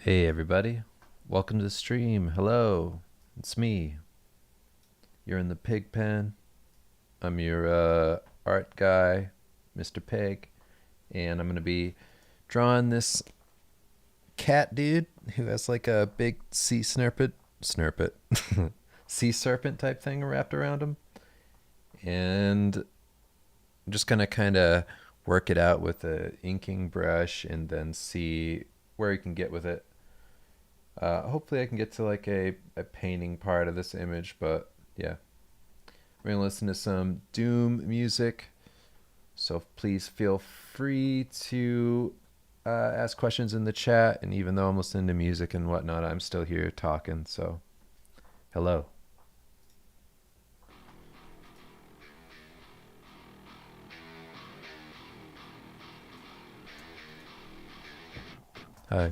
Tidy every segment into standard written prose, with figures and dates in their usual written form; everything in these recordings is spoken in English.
Hey everybody, welcome to the stream. Hello, it's me. You're in the pig pen. I'm your art guy, Mr. Pig, and I'm gonna be drawing this cat dude who has like a big snurpet, sea serpent type thing wrapped around him, and I'm just gonna kind of work it out with a inking brush and then see where you can get with it. Hopefully I can get to like a painting part of this image, but yeah. We're going to listen to some Doom music, so please feel free to ask questions in the chat, and even though I'm listening to music and whatnot, I'm still here talking, so hello. Hi.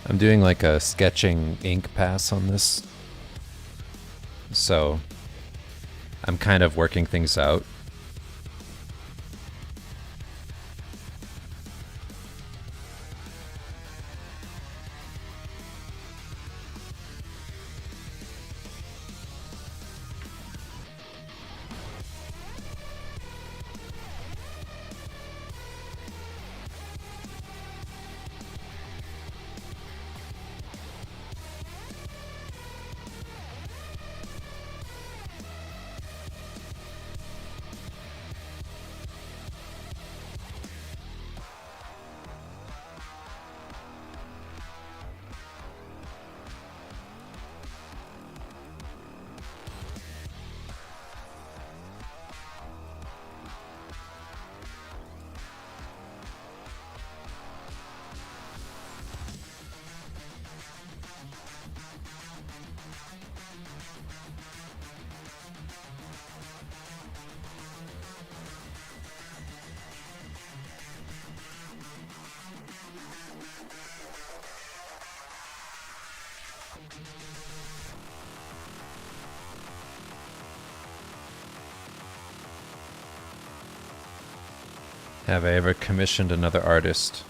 I'm doing like a sketching ink pass on this, so I'm kind of working things out. Have I ever commissioned another artist?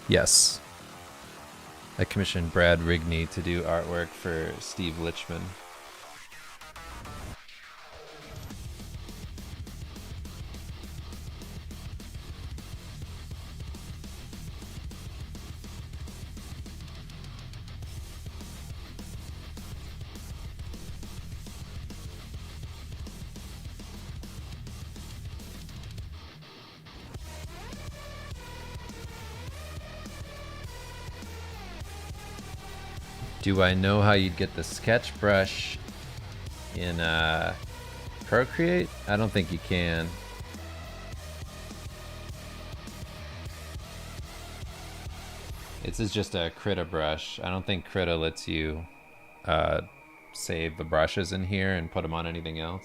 Yes. I commissioned Brad Rigney to do artwork for Steve Lichman. Do I know how you'd get the sketch brush in Procreate? I don't think you can. This is just a Krita brush. I don't think Krita lets you save the brushes in here and put them on anything else.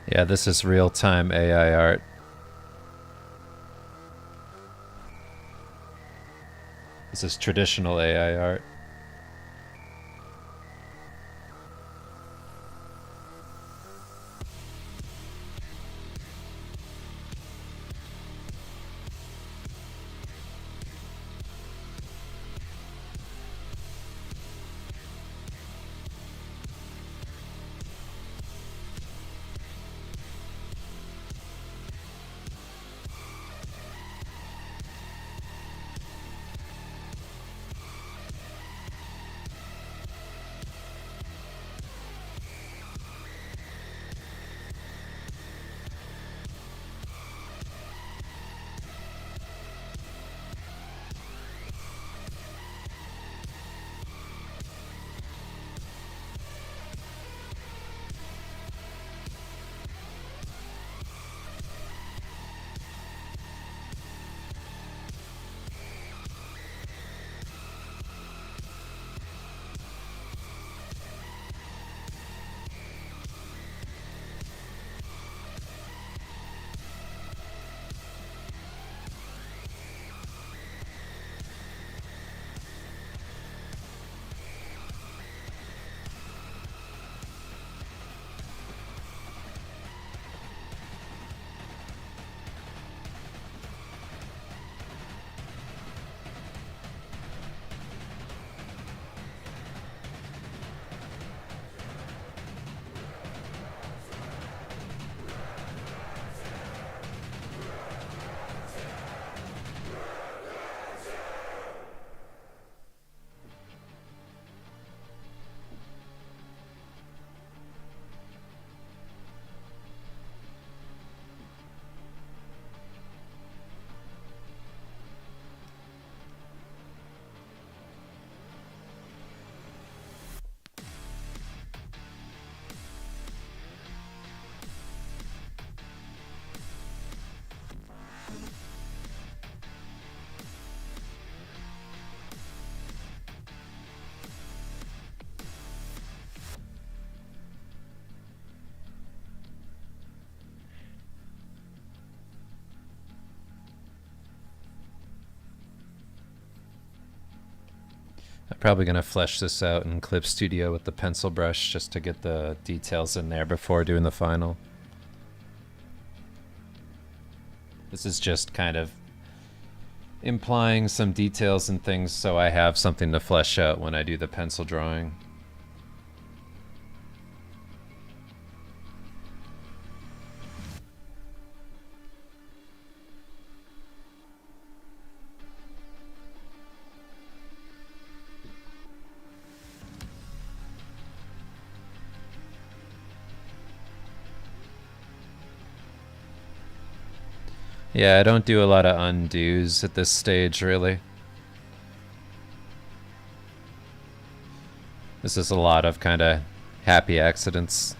Yeah, this is real-time AI art. This is traditional AI art. I'm probably going to flesh this out in Clip Studio with the pencil brush just to get the details in there before doing the final. This is just kind of implying some details and things so I have something to flesh out when I do the pencil drawing. Yeah, I don't do a lot of undos at this stage, really. This is a lot of kind of happy accidents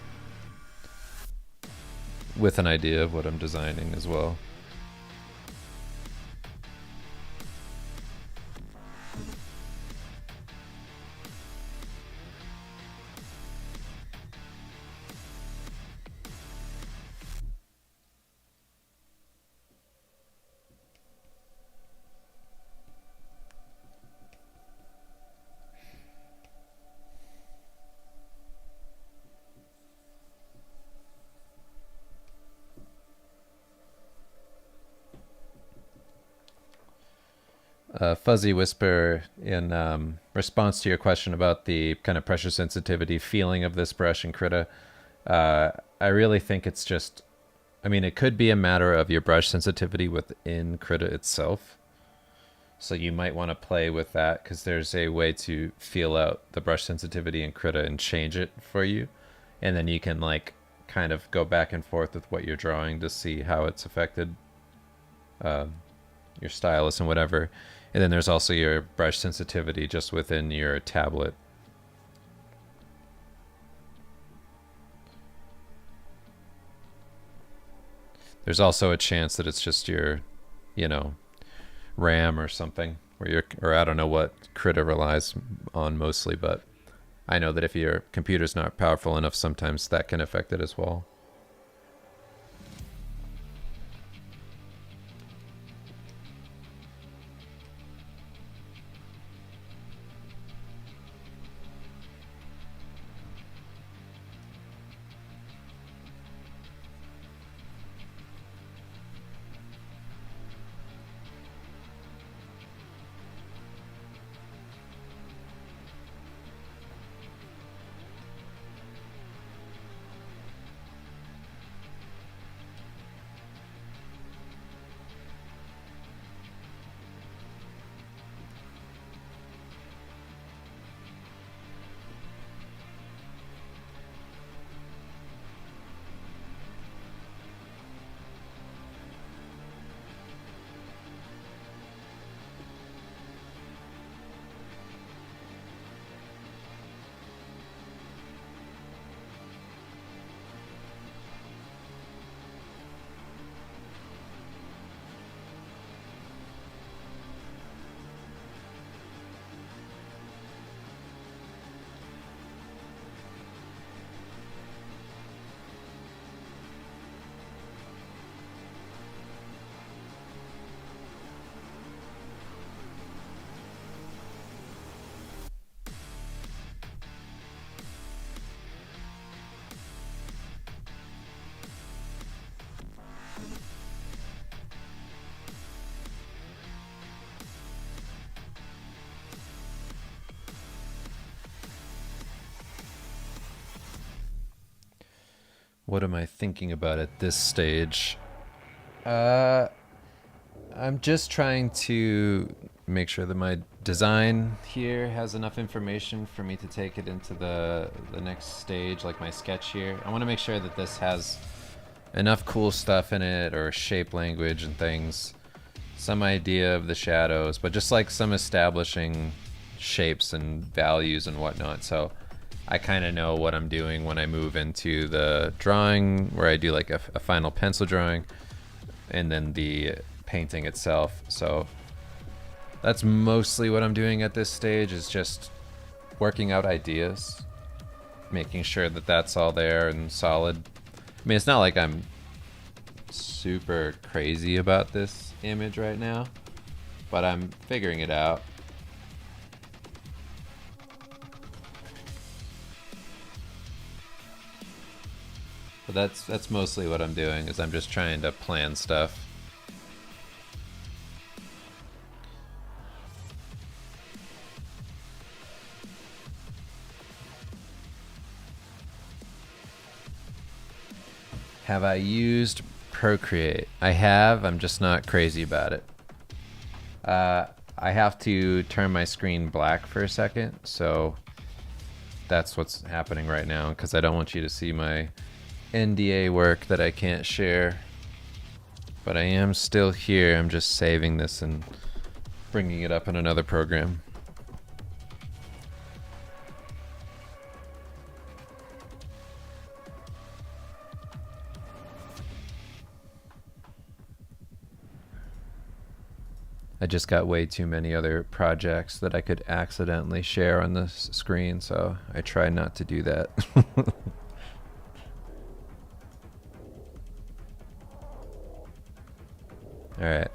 with an idea of what I'm designing as well. Fuzzy Whisper, in response to your question about the kind of pressure sensitivity feeling of this brush in Krita, I really think it's just, I mean, it could be a matter of your brush sensitivity within Krita itself. So you might want to play with that because there's a way to feel out the brush sensitivity in Krita and change it for you. And then you can like kind of go back and forth with what you're drawing to see how it's affected your stylus and whatever. And then there's also your brush sensitivity just within your tablet. There's also a chance that it's just your, you know, RAM or something, where you're, or I don't know what Krita relies on mostly, but I know that if your computer's not powerful enough, sometimes that can affect it as well. What am I thinking about at this stage? Uh, I'm just trying to make sure that my design here has enough information for me to take it into the next stage, like my sketch here. I want to make sure that this has enough cool stuff in it, or shape language and things, some idea of the shadows, but just like some establishing shapes and values and whatnot. So I kind of know what I'm doing when I move into the drawing, where I do like a final pencil drawing and then the painting itself. So that's mostly what I'm doing at this stage, is just working out ideas, making sure that that's all there and solid. I mean, it's not like I'm super crazy about this image right now, but I'm figuring it out. But that's mostly what I'm doing, is I'm just trying to plan stuff. Have I used Procreate? I have. I'm just not crazy about it. I have to turn my screen black for a second, so that's what's happening right now, because I don't want you to see my NDA work that I can't share. But I am still here. I'm just saving this and bringing it up in another program. I just got way too many other projects that I could accidentally share on the screen, so I try not to do that. All right.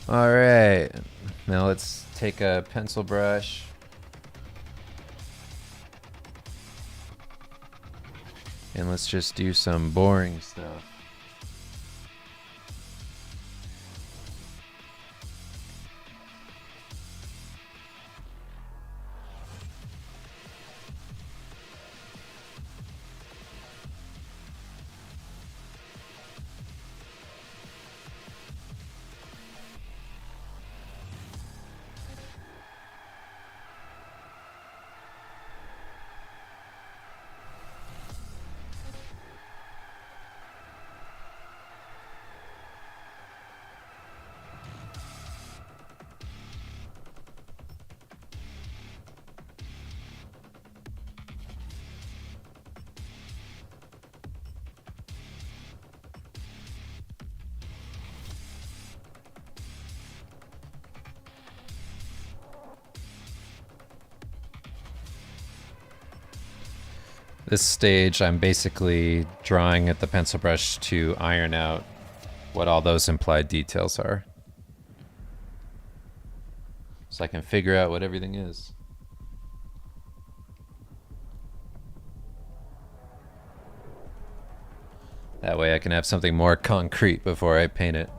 All right. Now let's take a pencil brush. And let's just do some boring stuff. This stage, I'm basically drawing at the pencil brush to iron out what all those implied details are, so I can figure out what everything is. That way I can have something more concrete before I paint it.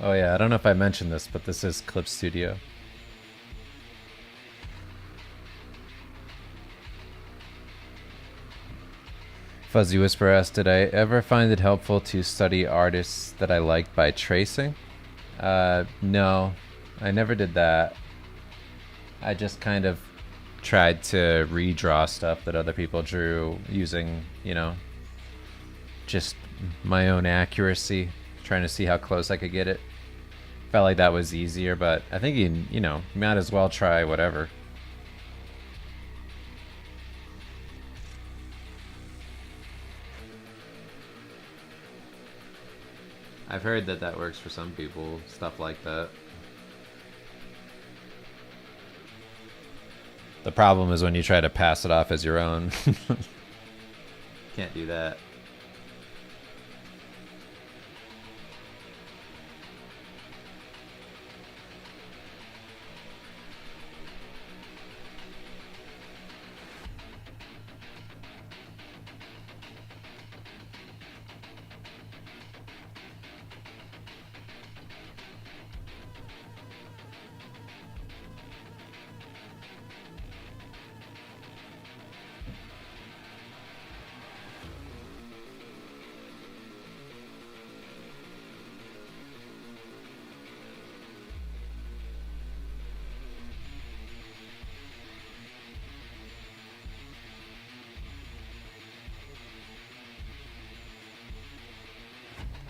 Oh yeah, I don't know if I mentioned this, but this is Clip Studio. Fuzzy Whisper asked, did I ever find it helpful to study artists that I liked by tracing? No, I never did that. I just kind of tried to redraw stuff that other people drew using, just my own accuracy, trying to see how close I could get it. Felt like that was easier, but I think you might as well try whatever. I've heard that that works for some people, stuff like that. The problem is when you try to pass it off as your own. Can't do that.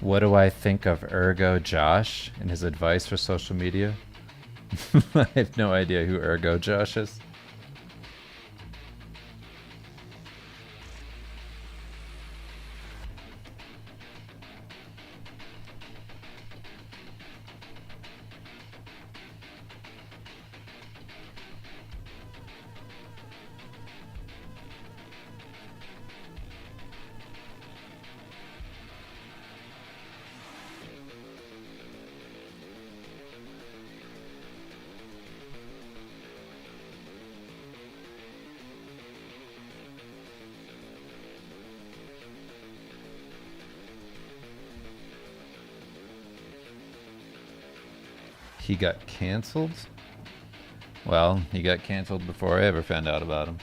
What do I think of Ergo Josh and his advice for social media? I have no idea who Ergo Josh is. He got canceled? Well, he got canceled before I ever found out about him.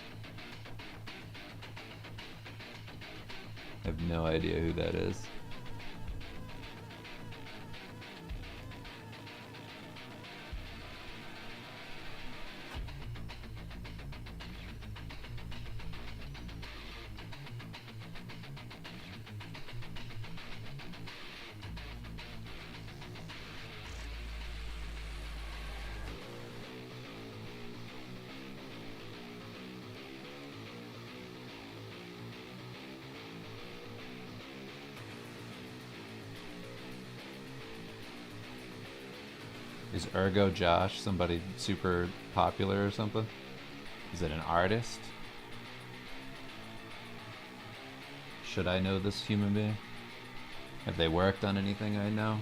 I have no idea who that is. Is Ergo Josh somebody super popular or something? Is it an artist? Should I know this human being? Have they worked on anything I know?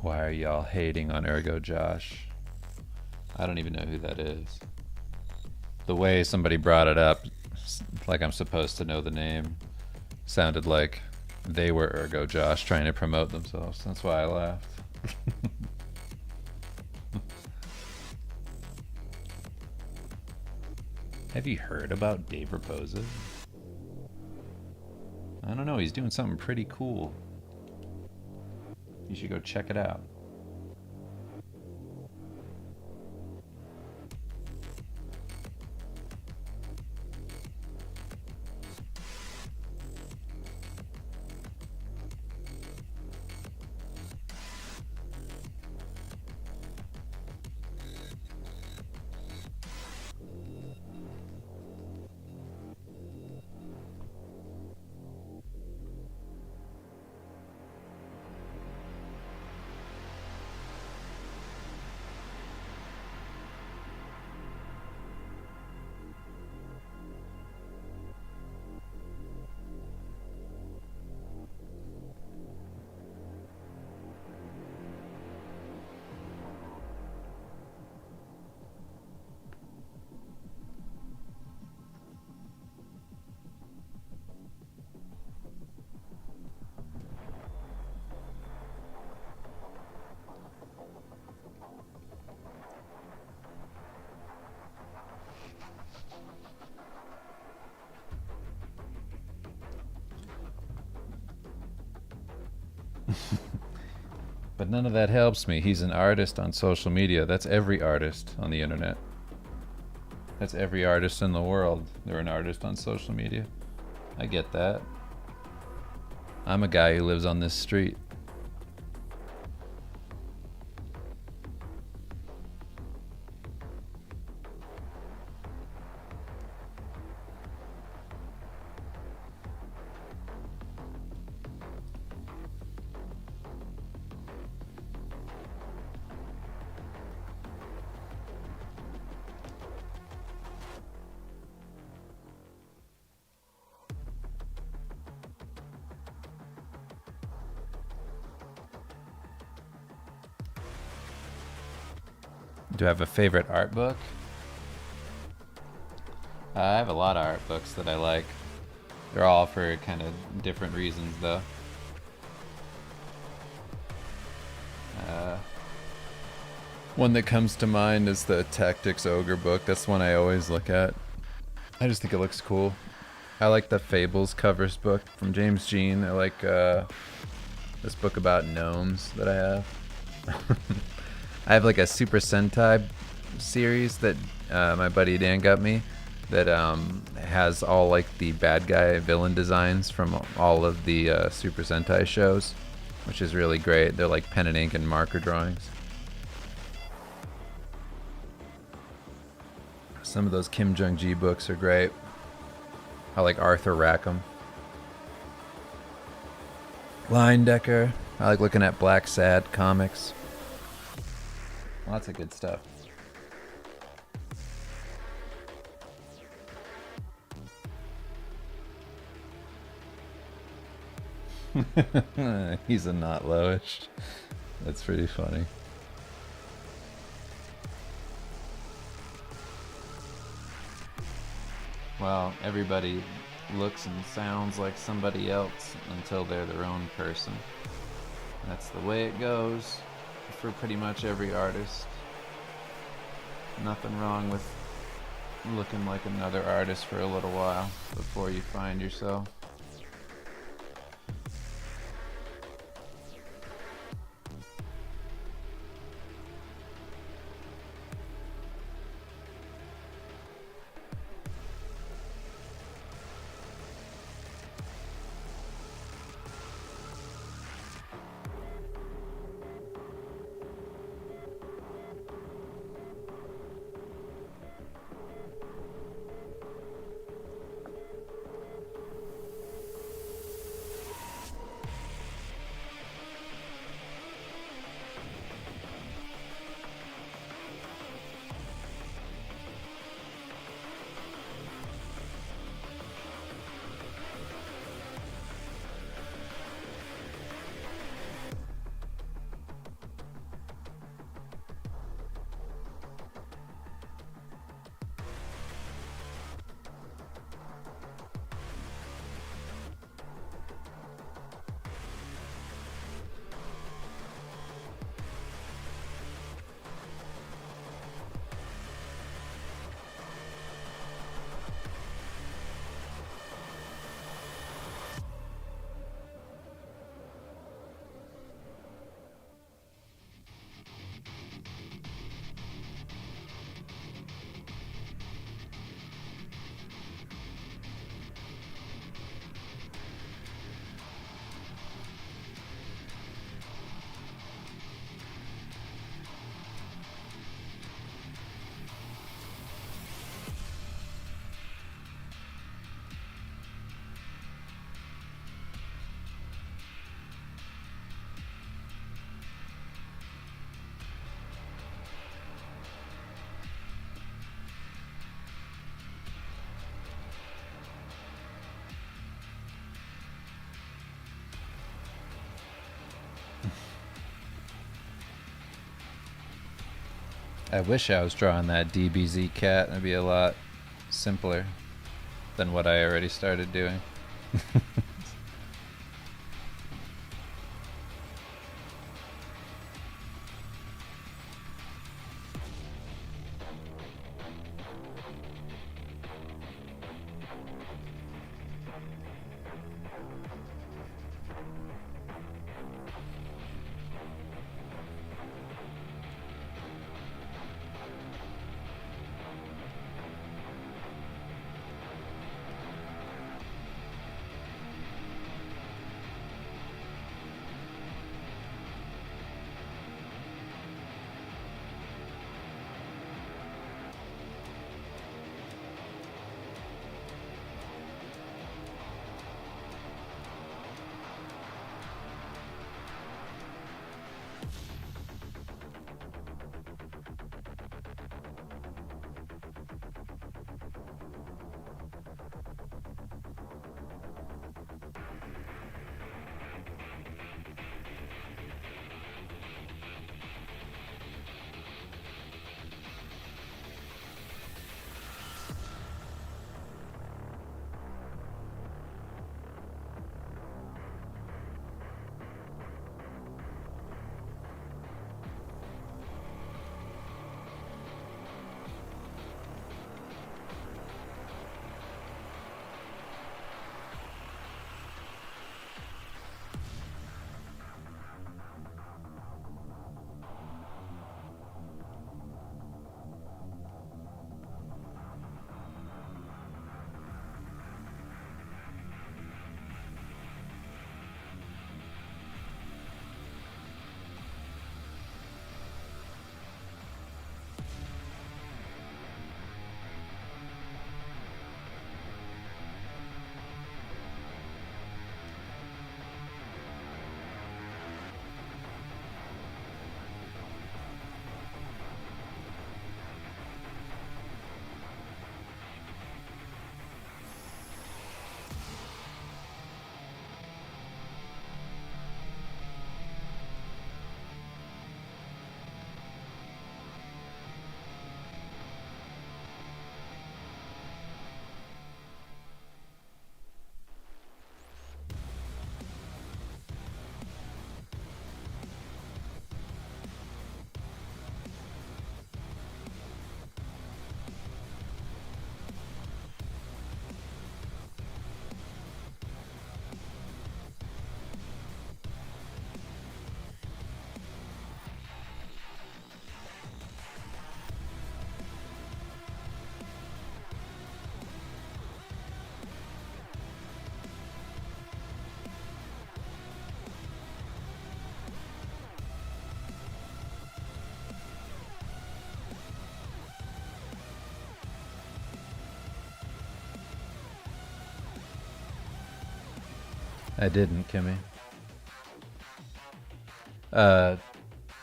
Why are y'all hating on Ergo Josh? I don't even know who that is. The way somebody brought it up, like I'm supposed to know the name, sounded like they were Ergo Josh trying to promote themselves. That's why I laughed. Have you heard about Dave Raposa? I don't know, he's doing something pretty cool. You should go check it out. But none of that helps me. He's an artist on social media. That's every artist on the internet. That's every artist in the world. They're an artist on social media. I get that. I'm a guy who lives on this street. Do I have a favorite art book? I have a lot of art books that I like. They're all for kind of different reasons, though. One that comes to mind is the Tactics Ogre book. That's one I always look at. I just think it looks cool. I like the Fables covers book from James Jean. I like this book about gnomes that I have. I have like a Super Sentai series that my buddy Dan got me that has all like the bad guy villain designs from all of the Super Sentai shows, which is really great. They're like pen and ink and marker drawings. Some of those Kim Jung-gi books are great. I like Arthur Rackham. Leyendecker. I like looking at Black Sad comics. Lots of good stuff. He's a not lowish. That's pretty funny. Well, everybody looks and sounds like somebody else until they're their own person. That's the way it goes for pretty much every artist. Nothing wrong with looking like another artist for a little while before you find yourself. I wish I was drawing that DBZ cat. It'd be a lot simpler than what I already started doing. I didn't, Kimmy. Uh,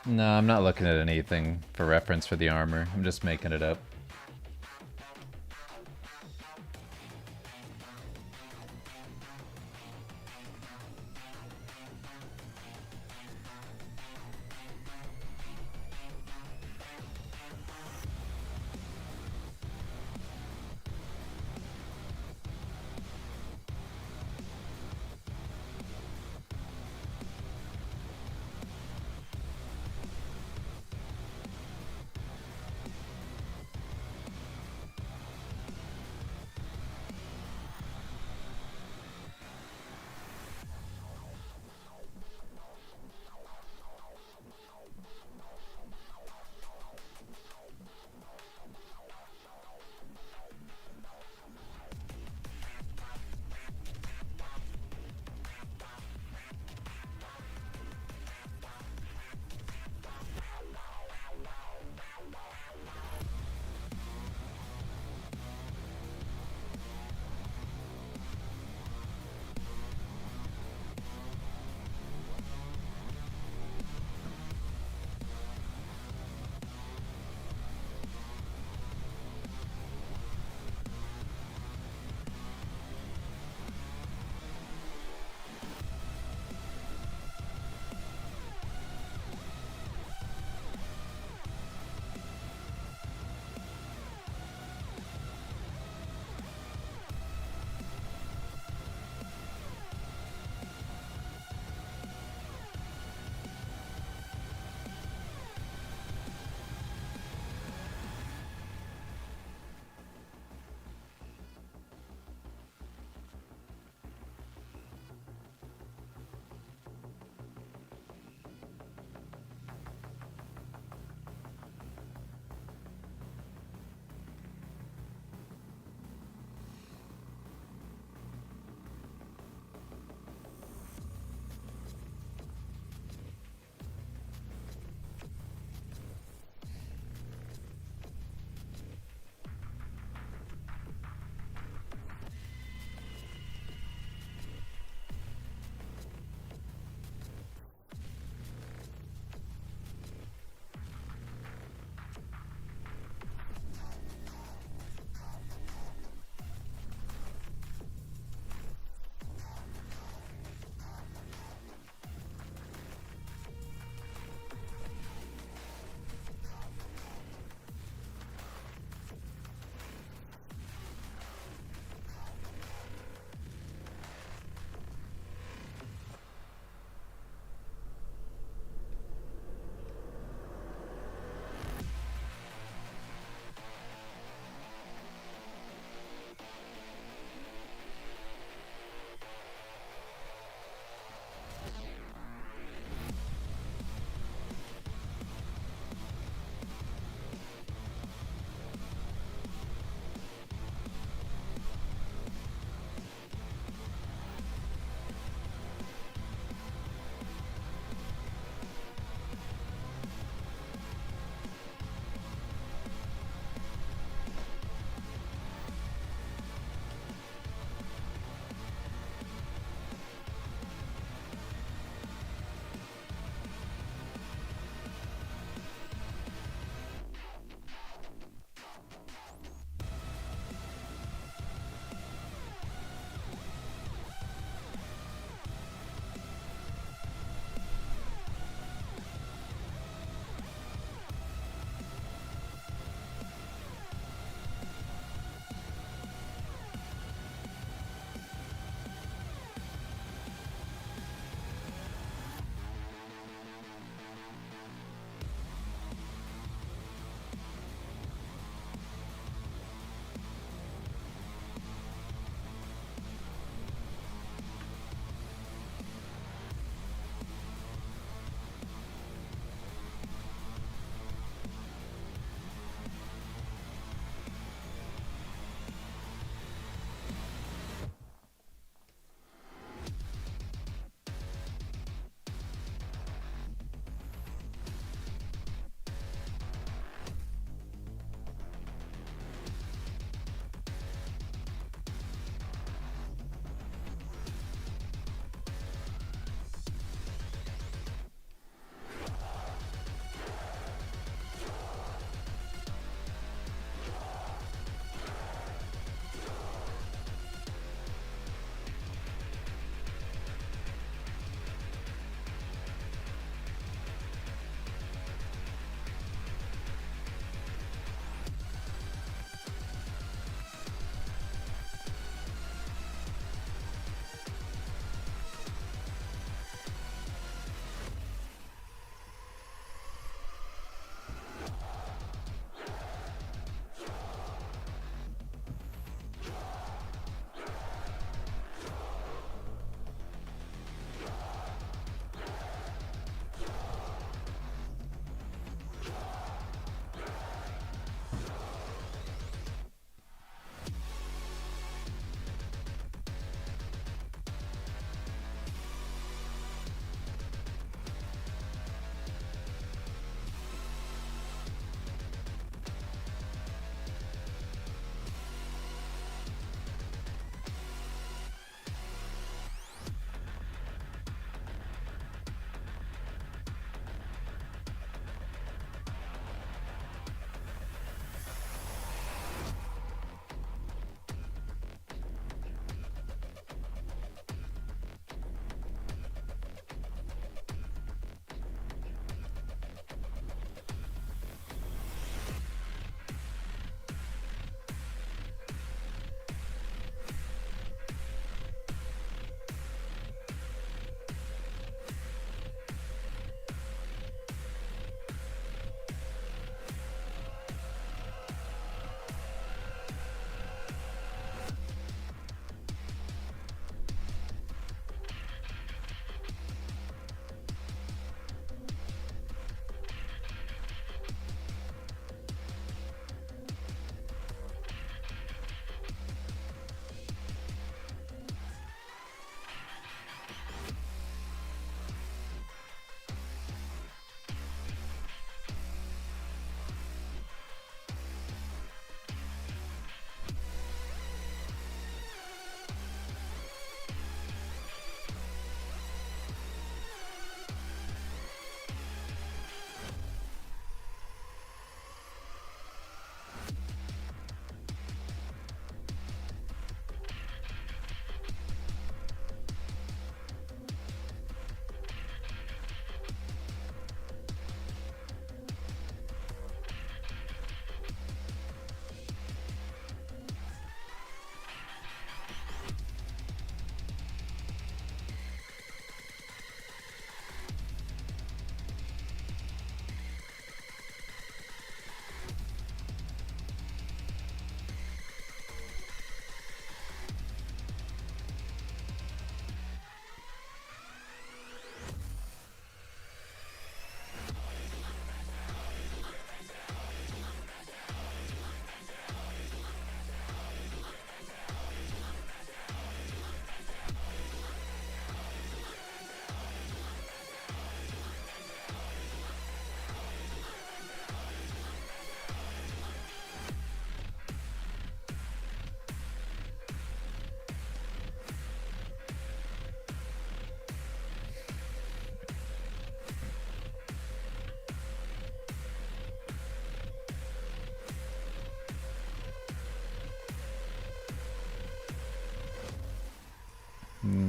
no, I'm not looking at anything for reference for the armor. I'm just making it up.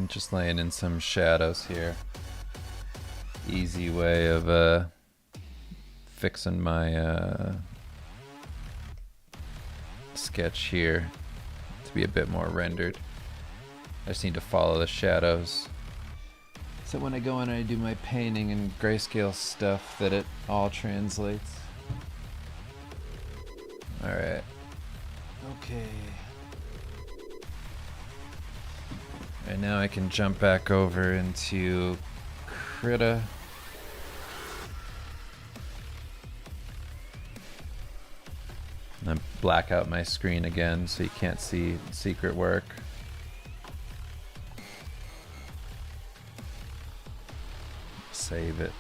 just laying in some shadows here. Easy way of fixing my sketch here to be a bit more rendered. I just need to follow the shadows, so when I go in and I do my painting and grayscale stuff, that it all translates. Alright. Okay. And now I can jump back over into Krita. And then black out my screen again so you can't see secret work. Save it.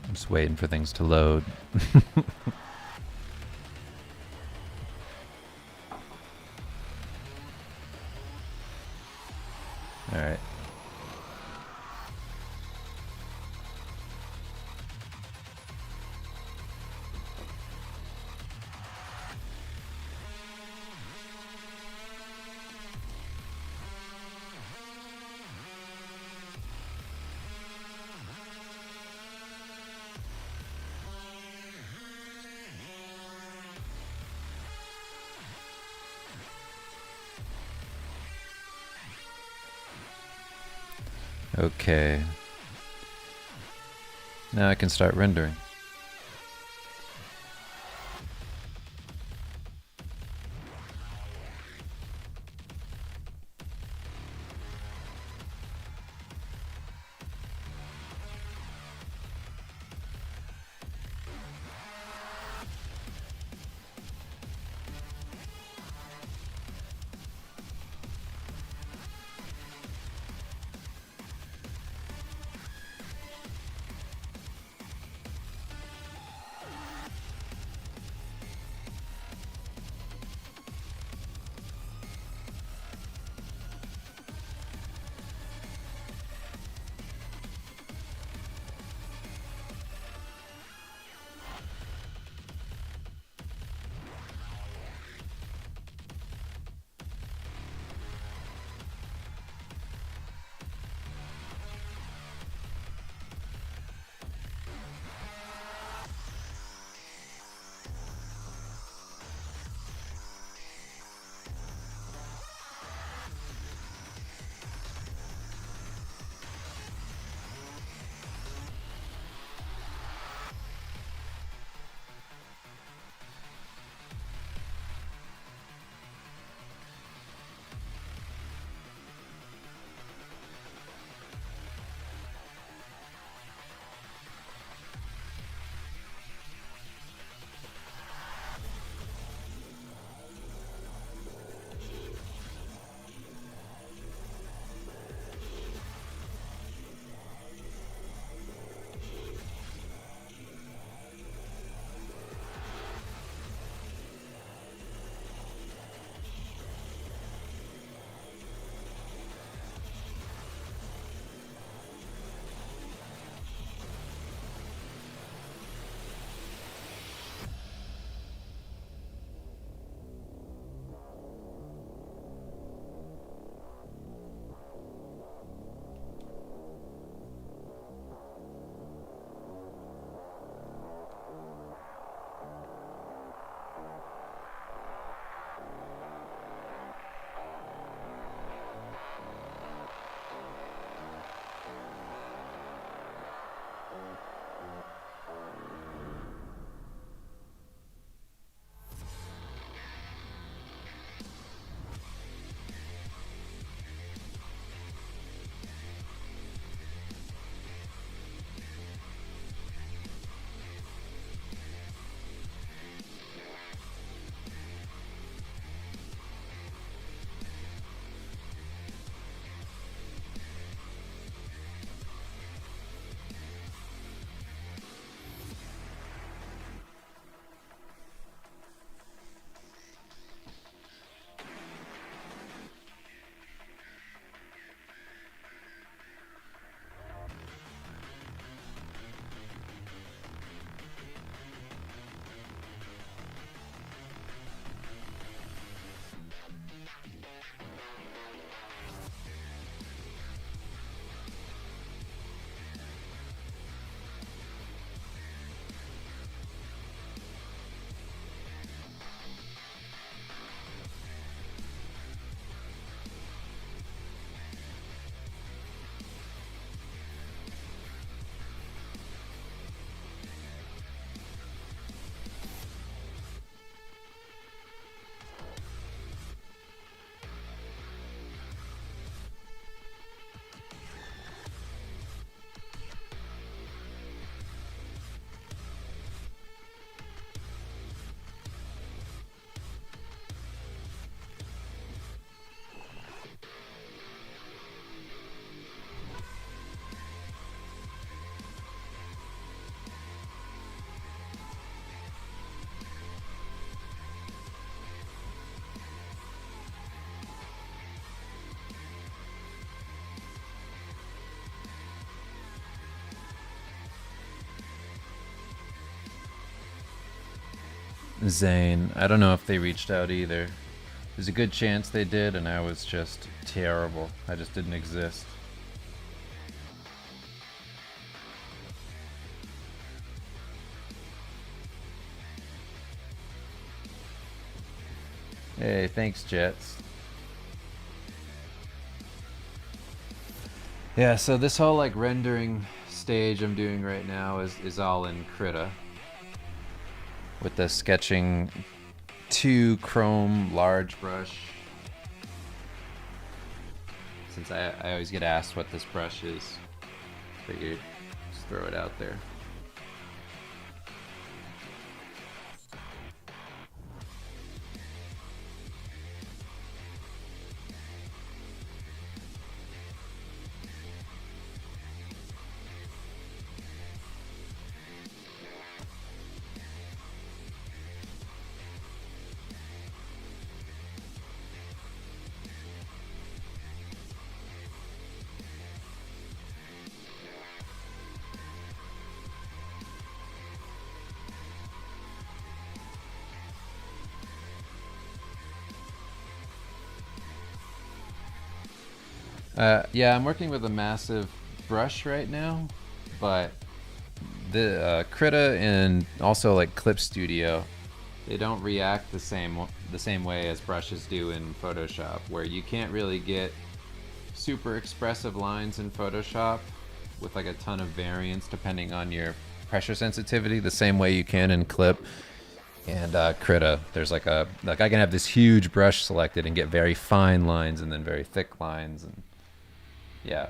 I'm just waiting for things to load. Alright. Okay. Now I can start rendering. Zane. I don't know if they reached out either. There's a good chance they did, and I was just terrible. I just didn't exist. Hey, thanks, Jets. Yeah, so this whole like rendering stage I'm doing right now is all in Krita with the sketching 2 chrome large brush. Since I always get asked what this brush is, figured just throw it out there. Yeah, I'm working with a massive brush right now, but the Krita and also like Clip Studio, they don't react the same way as brushes do in Photoshop, where you can't really get super expressive lines in Photoshop with like a ton of variance depending on your pressure sensitivity the same way you can in Clip and Krita. There's like I can have this huge brush selected and get very fine lines and then very thick lines, and yeah.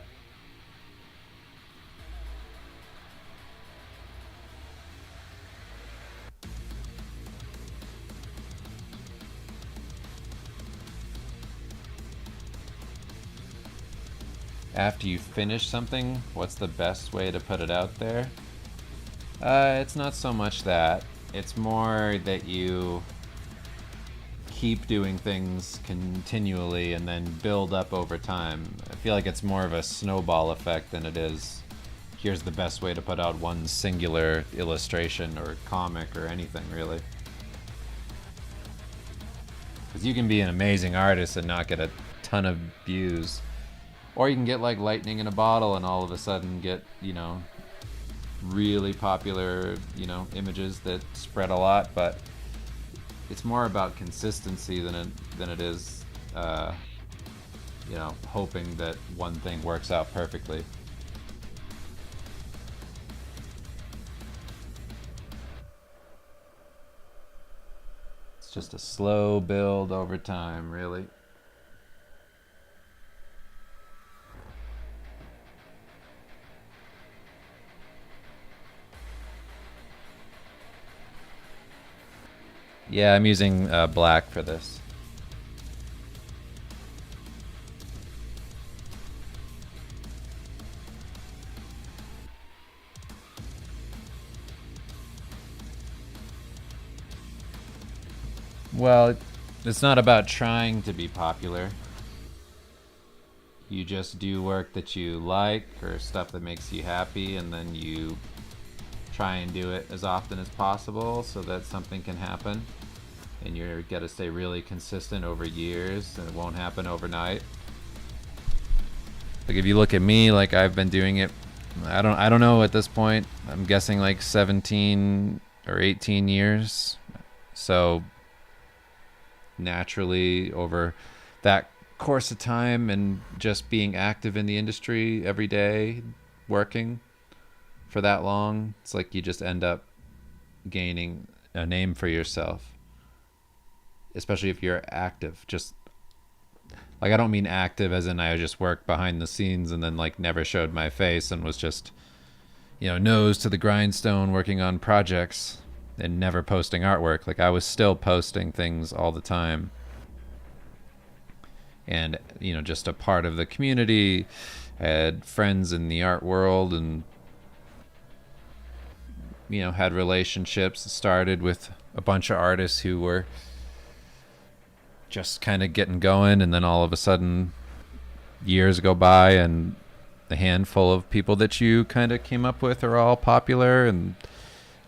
After you finish something, what's the best way to put it out there? It's not so much that. It's more that you keep doing things continually and then build up over time. I feel like it's more of a snowball effect than it is, here's the best way to put out one singular illustration or comic or anything, really. Because you can be an amazing artist and not get a ton of views. Or you can get like lightning in a bottle and all of a sudden get, really popular, images that spread a lot. But it's more about consistency than it is, hoping that one thing works out perfectly. It's just a slow build over time, really. Yeah, I'm using black for this. Well, it's not about trying to be popular. You just do work that you like or stuff that makes you happy, and then you try and do it as often as possible so that something can happen. And you're gotta stay really consistent over years, and it won't happen overnight. Like if you look at me, like I've been doing it, I don't know at this point. I'm guessing like 17 or 18 years. So naturally over that course of time and just being active in the industry every day, working for that long, it's like you just end up gaining a name for yourself, especially if you're active. Just like, I don't mean active as in I just worked behind the scenes and then like never showed my face and was just, nose to the grindstone working on projects and never posting artwork. Like I was still posting things all the time, and just a part of the community. I had friends in the art world, and had relationships. It started with a bunch of artists who were just kind of getting going, and then all of a sudden years go by and a handful of people that you kind of came up with are all popular, and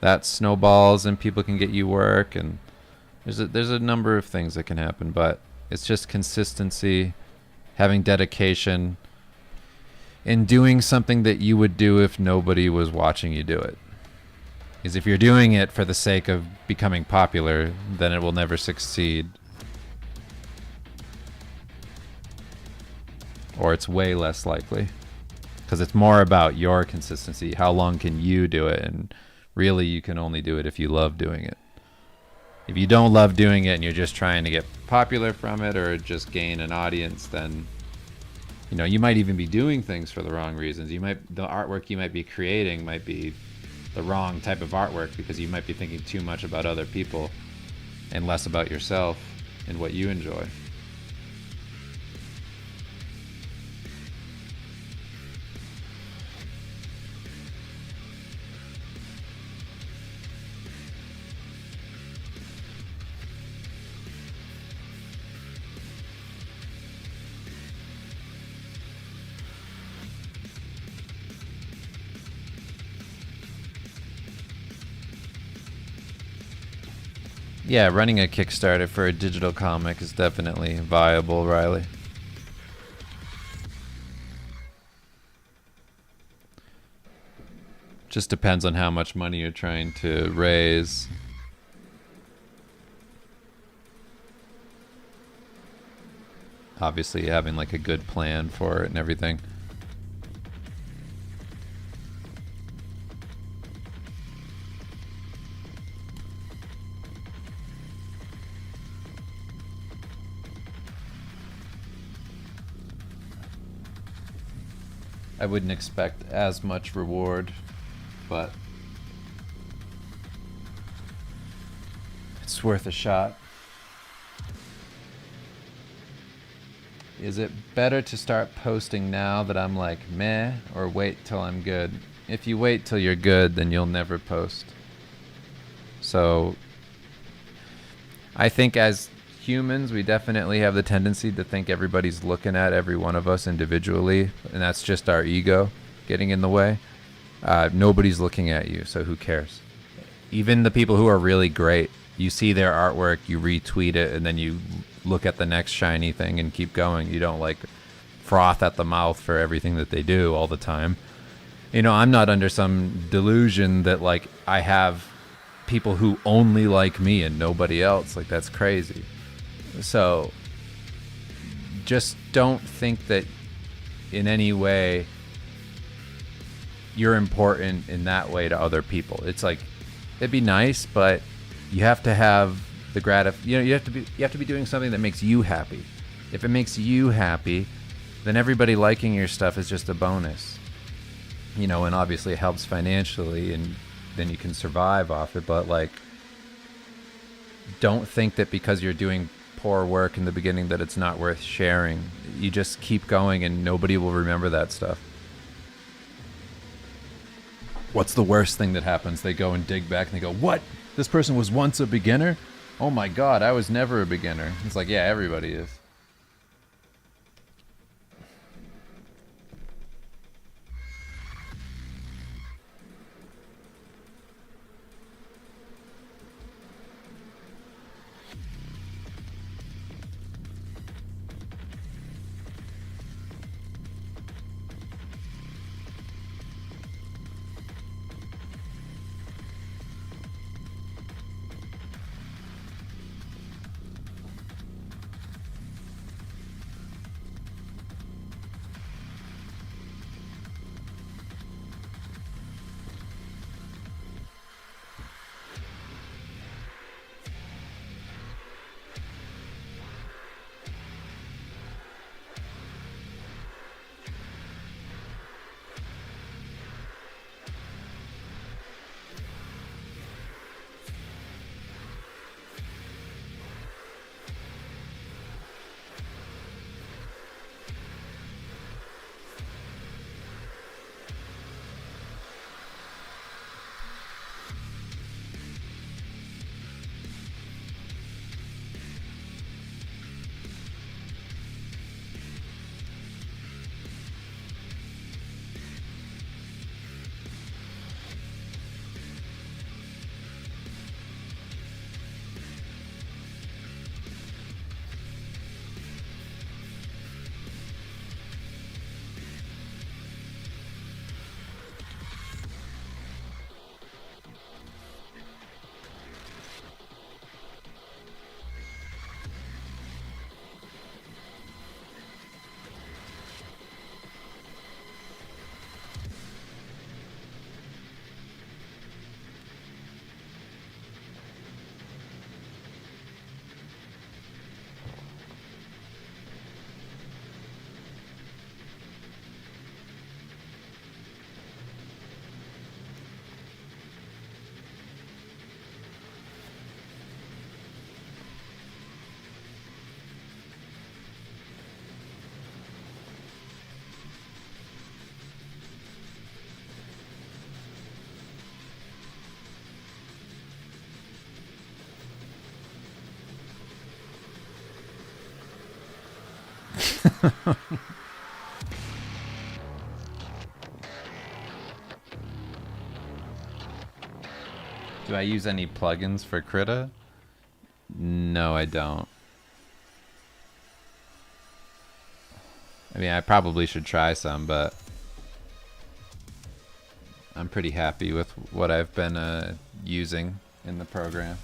that snowballs and people can get you work. And There's a number of things that can happen, but it's just consistency, having dedication, and doing something that you would do if nobody was watching you do it. Because if you're doing it for the sake of becoming popular, then it will never succeed. Or it's way less likely. Because it's more about your consistency. How long can you do it? And really, you can only do it if you love doing it. If you don't love doing it and you're just trying to get popular from it or just gain an audience, then you might even be doing things for the wrong reasons. The artwork you might be creating might be the wrong type of artwork because you might be thinking too much about other people and less about yourself and what you enjoy. Yeah, running a Kickstarter for a digital comic is definitely viable, Riley. Just depends on how much money you're trying to raise. Obviously, having like a good plan for it and everything. I wouldn't expect as much reward, but it's worth a shot. Is it better to start posting now that I'm like meh, or wait till I'm good? If you wait till you're good, then you'll never post. So I think as humans, we definitely have the tendency to think everybody's looking at every one of us individually, and that's just our ego getting in the way. Nobody's looking at you, so who cares? Even the people who are really great, you see their artwork, you retweet it, and then you look at the next shiny thing and keep going. You don't like froth at the mouth for everything that they do all the time. I'm not under some delusion that like I have people who only like me and nobody else. Like, that's crazy. So just don't think that in any way you're important in that way to other people. It's like, it'd be nice, but you have to have the you have to be doing something that makes you happy. If it makes you happy, then everybody liking your stuff is just a bonus. And obviously it helps financially and then you can survive off it, but like, don't think that because you're doing poor work in the beginning that it's not worth sharing. You just keep going and nobody will remember that stuff. What's the worst thing that happens? They go and dig back and they go, what? This person was once a beginner? Oh my God, I was never a beginner. It's like, yeah, everybody is. Do I use any plugins for Krita? No, I don't. I mean, I probably should try some, but I'm pretty happy with what I've been using in the program.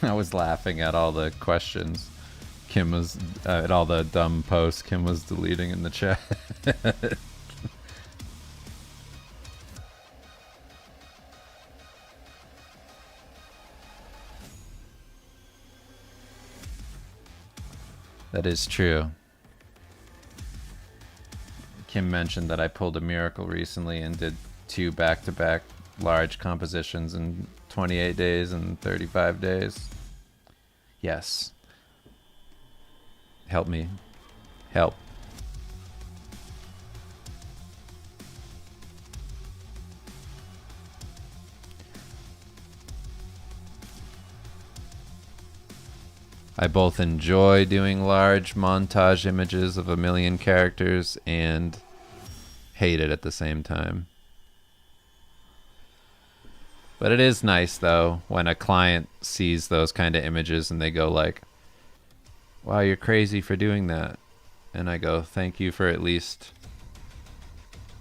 I was laughing at all the questions Kim was, at all the dumb posts Kim was deleting in the chat. That is true. Kim mentioned that I pulled a miracle recently and did 2 back-to-back large compositions in 28 days and 35 days. Yes. Help me. Help. I both enjoy doing large montage images of 1,000,000 characters and hate it at the same time. But it is nice, though, when a client sees those kind of images and they go like, wow, you're crazy for doing that. And I go, thank you for at least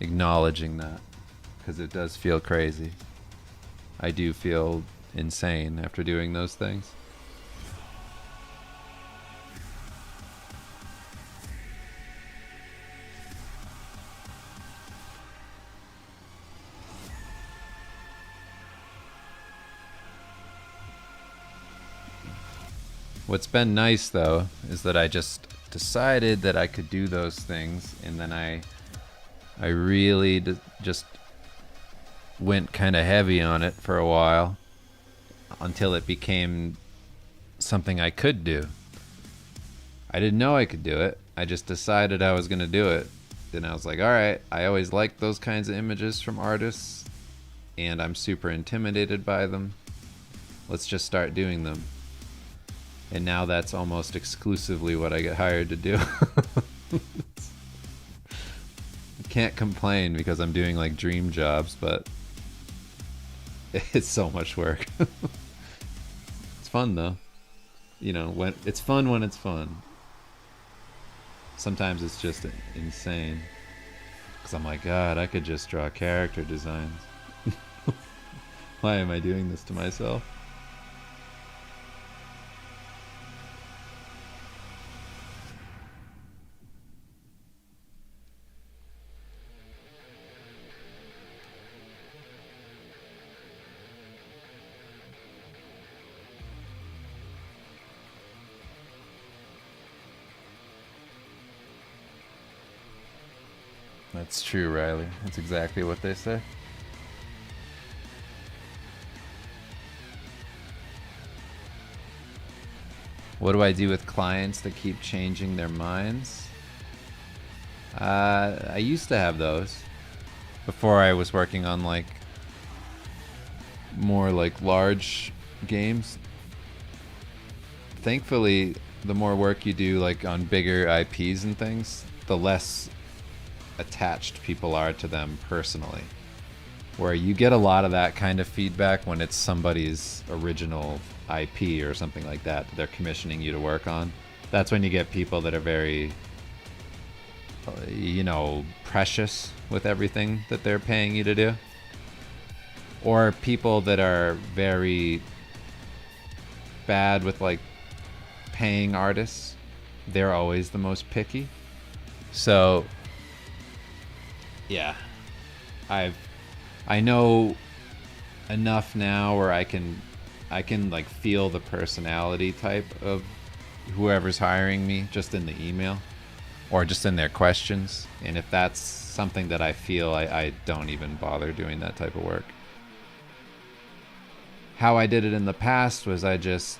acknowledging that, because it does feel crazy. I do feel insane after doing those things. What's been nice, though, is that I just decided that I could do those things, and then I really just went kind of heavy on it for a while until it became something I could do. I didn't know I could do it. I just decided I was going to do it. Then I was like, all right, I always liked those kinds of images from artists, and I'm super intimidated by them. Let's just start doing them. And now that's almost exclusively what I get hired to do. I can't complain because I'm doing like dream jobs, but it's so much work. It's fun though. You know, when it's fun when it's fun. Sometimes it's just insane. Because I'm like, God, I could just draw character designs. Why am I doing this to myself? That's true, Riley. That's exactly what they say. What do I do with clients that keep changing their minds? I used to have those before I was working on like more like large games. Thankfully, the more work you do like on bigger IPs and things, the less attached people are to them personally. Where you get a lot of that kind of feedback when it's somebody's original IP or something like that they're commissioning you to work on. That's when you get people that are very, you know, precious with everything that they're paying you to do. Or people that are very bad with like paying artists. They're always the most picky. So yeah, I know enough now where I can like feel the personality type of whoever's hiring me just in the email or just in their questions. And if that's something that I feel, I don't even bother doing that type of work. How I did it in the past was I just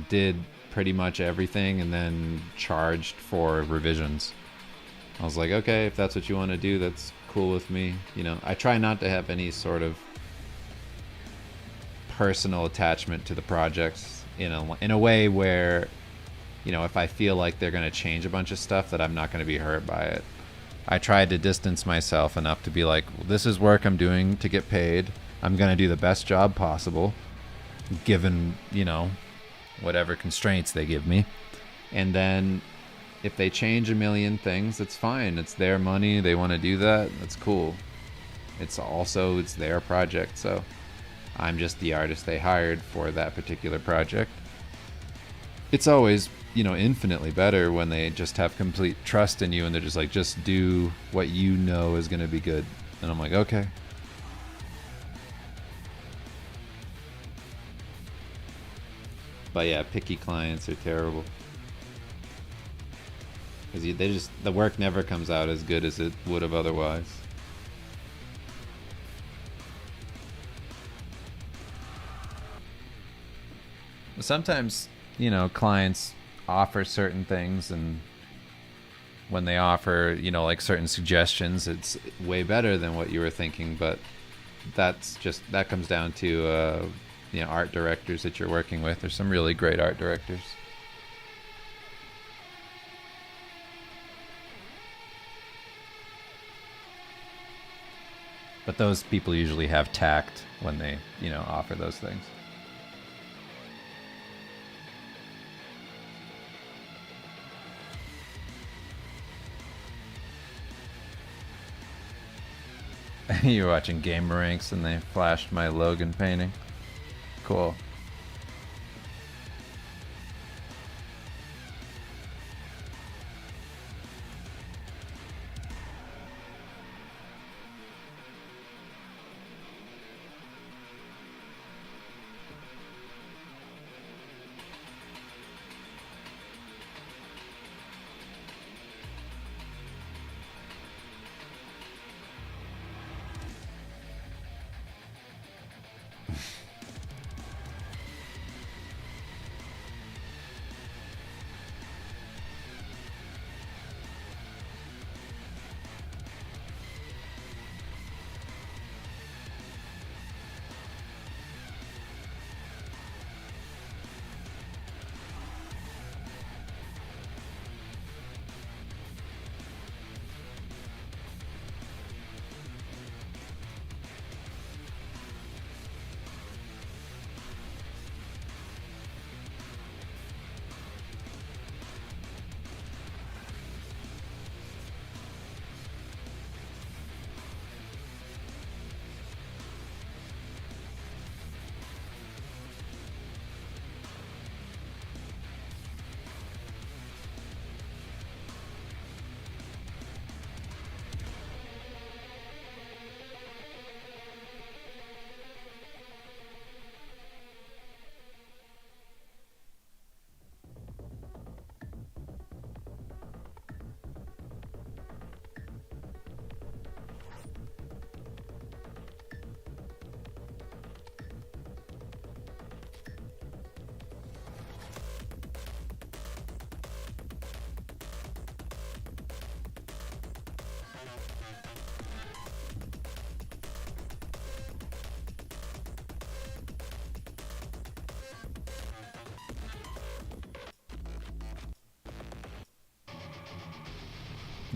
did pretty much everything and then charged for revisions. I was like, okay, if that's what you want to do, that's cool with me. You know, I try not to have any sort of personal attachment to the projects in a way where if I feel like they're going to change a bunch of stuff, that I'm not going to be hurt by it. I tried to distance myself enough to be like, well, this is work I'm doing to get paid. I'm going to do the best job possible, given, whatever constraints they give me. And then if they change a million things, it's fine. It's their money. They want to do that. That's cool. It's their project. So I'm just the artist they hired for that particular project. It's always, infinitely better when they just have complete trust in you and they're just like, just do what you know is going to be good. And I'm like, okay. But yeah, picky clients are terrible. Because the work never comes out as good as it would have otherwise. Sometimes, clients offer certain things, and when they offer, like certain suggestions, it's way better than what you were thinking. But that comes down to art directors that you're working with. There's some really great art directors. But those people usually have tact when they, offer those things. You were watching Gamer Ranks and they flashed my Logan painting. Cool.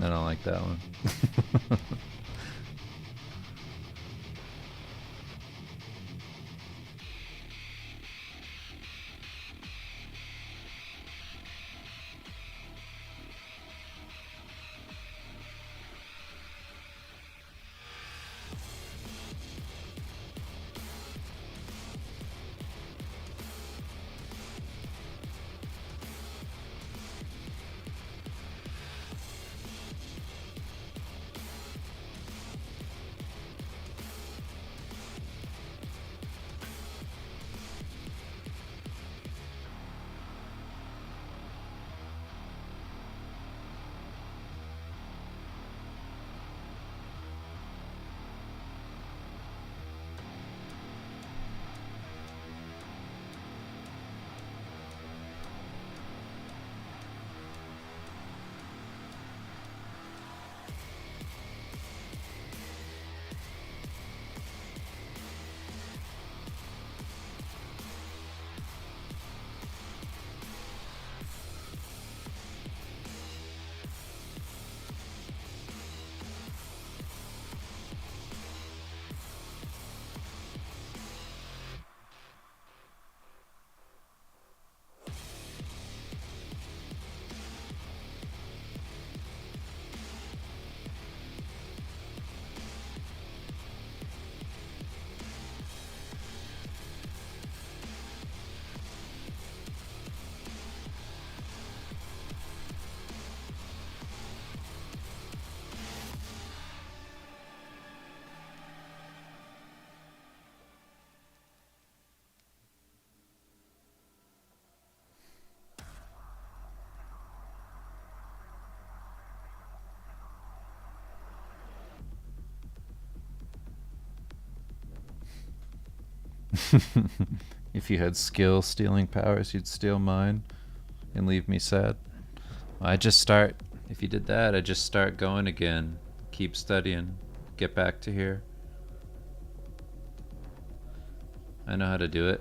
I don't like that one. If you had skill stealing powers, you'd steal mine and leave me sad. I just start, if you did that, I just start going again. Keep studying. Get back to here. I know how to do it.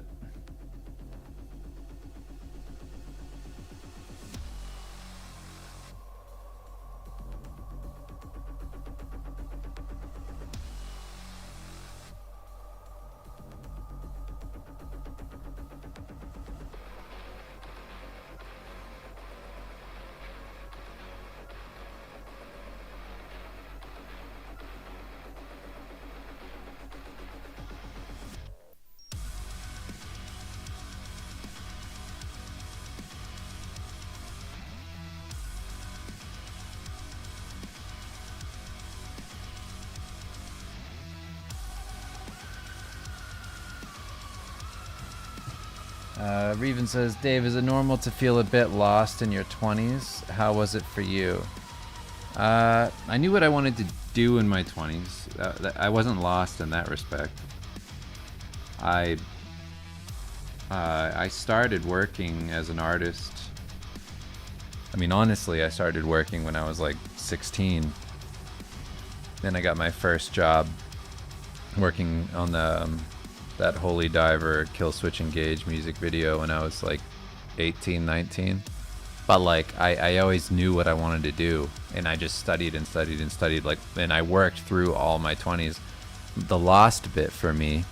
Reven says, Dave, is it normal to feel a bit lost in your 20s? How was it for you? I knew what I wanted to do in my 20s. I wasn't lost in that respect. I started working as an artist. I mean, honestly, I started working when I was like 16. Then I got my first job working on that Holy Diver Kill Switch Engage music video when I was like 18, 19. But like I always knew what I wanted to do, and I just studied and studied and studied, like, and I worked through all my 20s. The lost bit for me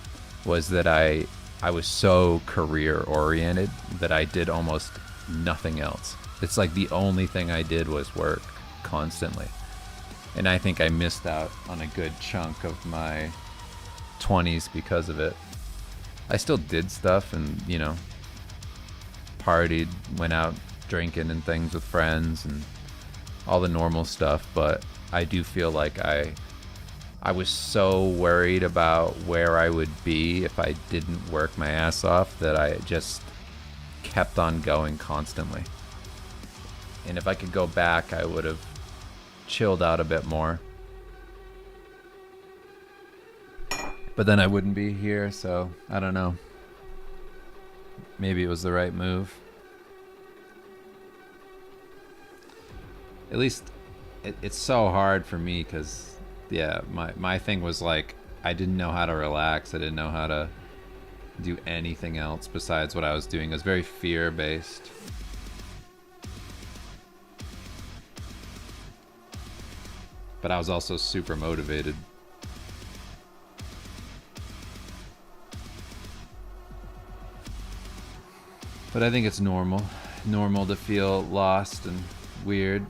was that I was so career oriented that I did almost nothing else. It's like the only thing I did was work constantly. And I think I missed out on a good chunk of my 20s because of it. I still did stuff and, you know, partied, went out drinking and things with friends and all the normal stuff, but I do feel like I was so worried about where I would be if I didn't work my ass off that I just kept on going constantly. And if I could go back, I would have chilled out a bit more. But then I wouldn't be here, so I don't know. Maybe it was the right move. At least it's so hard for me because, yeah, my thing was like, I didn't know how to relax. I didn't know how to do anything else besides what I was doing. It was very fear-based. But I was also super motivated. But I think it's normal to feel lost and weird.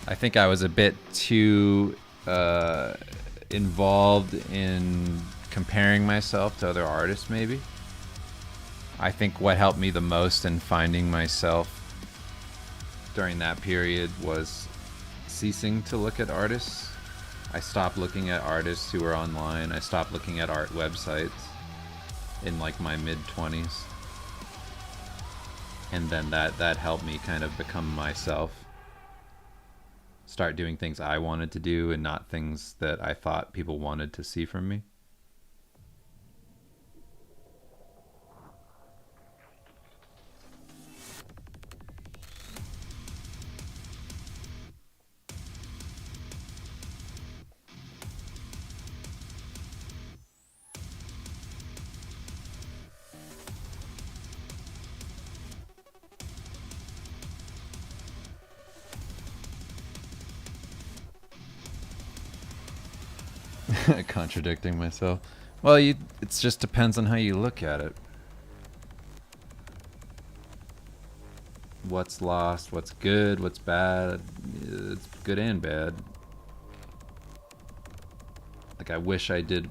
I think I was a bit too involved in comparing myself to other artists, maybe. I think what helped me the most in finding myself during that period was ceasing to look at artists. I stopped looking at artists who were online. I stopped looking at art websites in like my mid-20s. And then that helped me kind of become myself. Start doing things I wanted to do and not things that I thought people wanted to see from me. Contradicting myself. Well, it just depends on how you look at it. What's lost, what's good, what's bad. It's good and bad. Like, I wish I did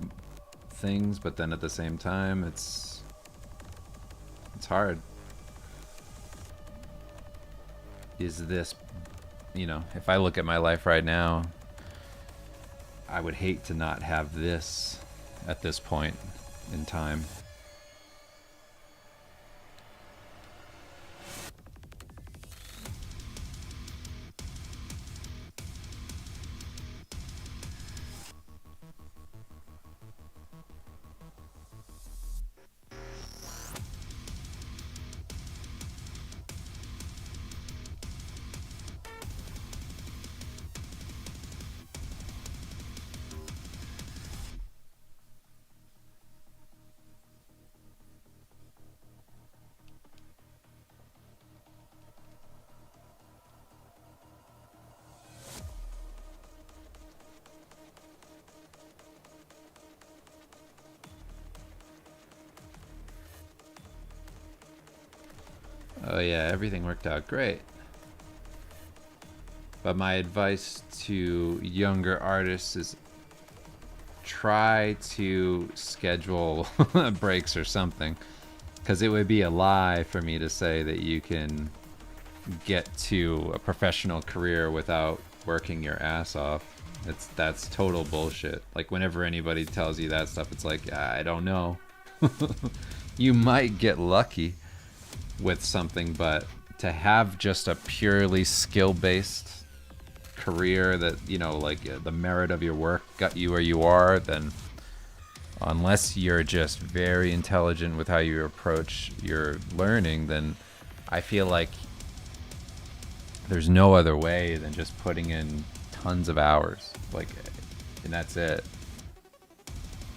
things, but then at the same time, it's hard. Is this, you know, if I look at my life right now, I would hate to not have this at this point in time. Oh yeah, everything worked out great. But my advice to younger artists is try to schedule breaks or something. Because it would be a lie for me to say that you can get to a professional career without working your ass off. That's total bullshit. Like whenever anybody tells you that stuff, it's like, I don't know. You might get lucky with something, but to have just a purely skill-based career that, you know, like the merit of your work got you where you are, then unless you're just very intelligent with how you approach your learning, then I feel like there's no other way than just putting in tons of hours, like, and that's it.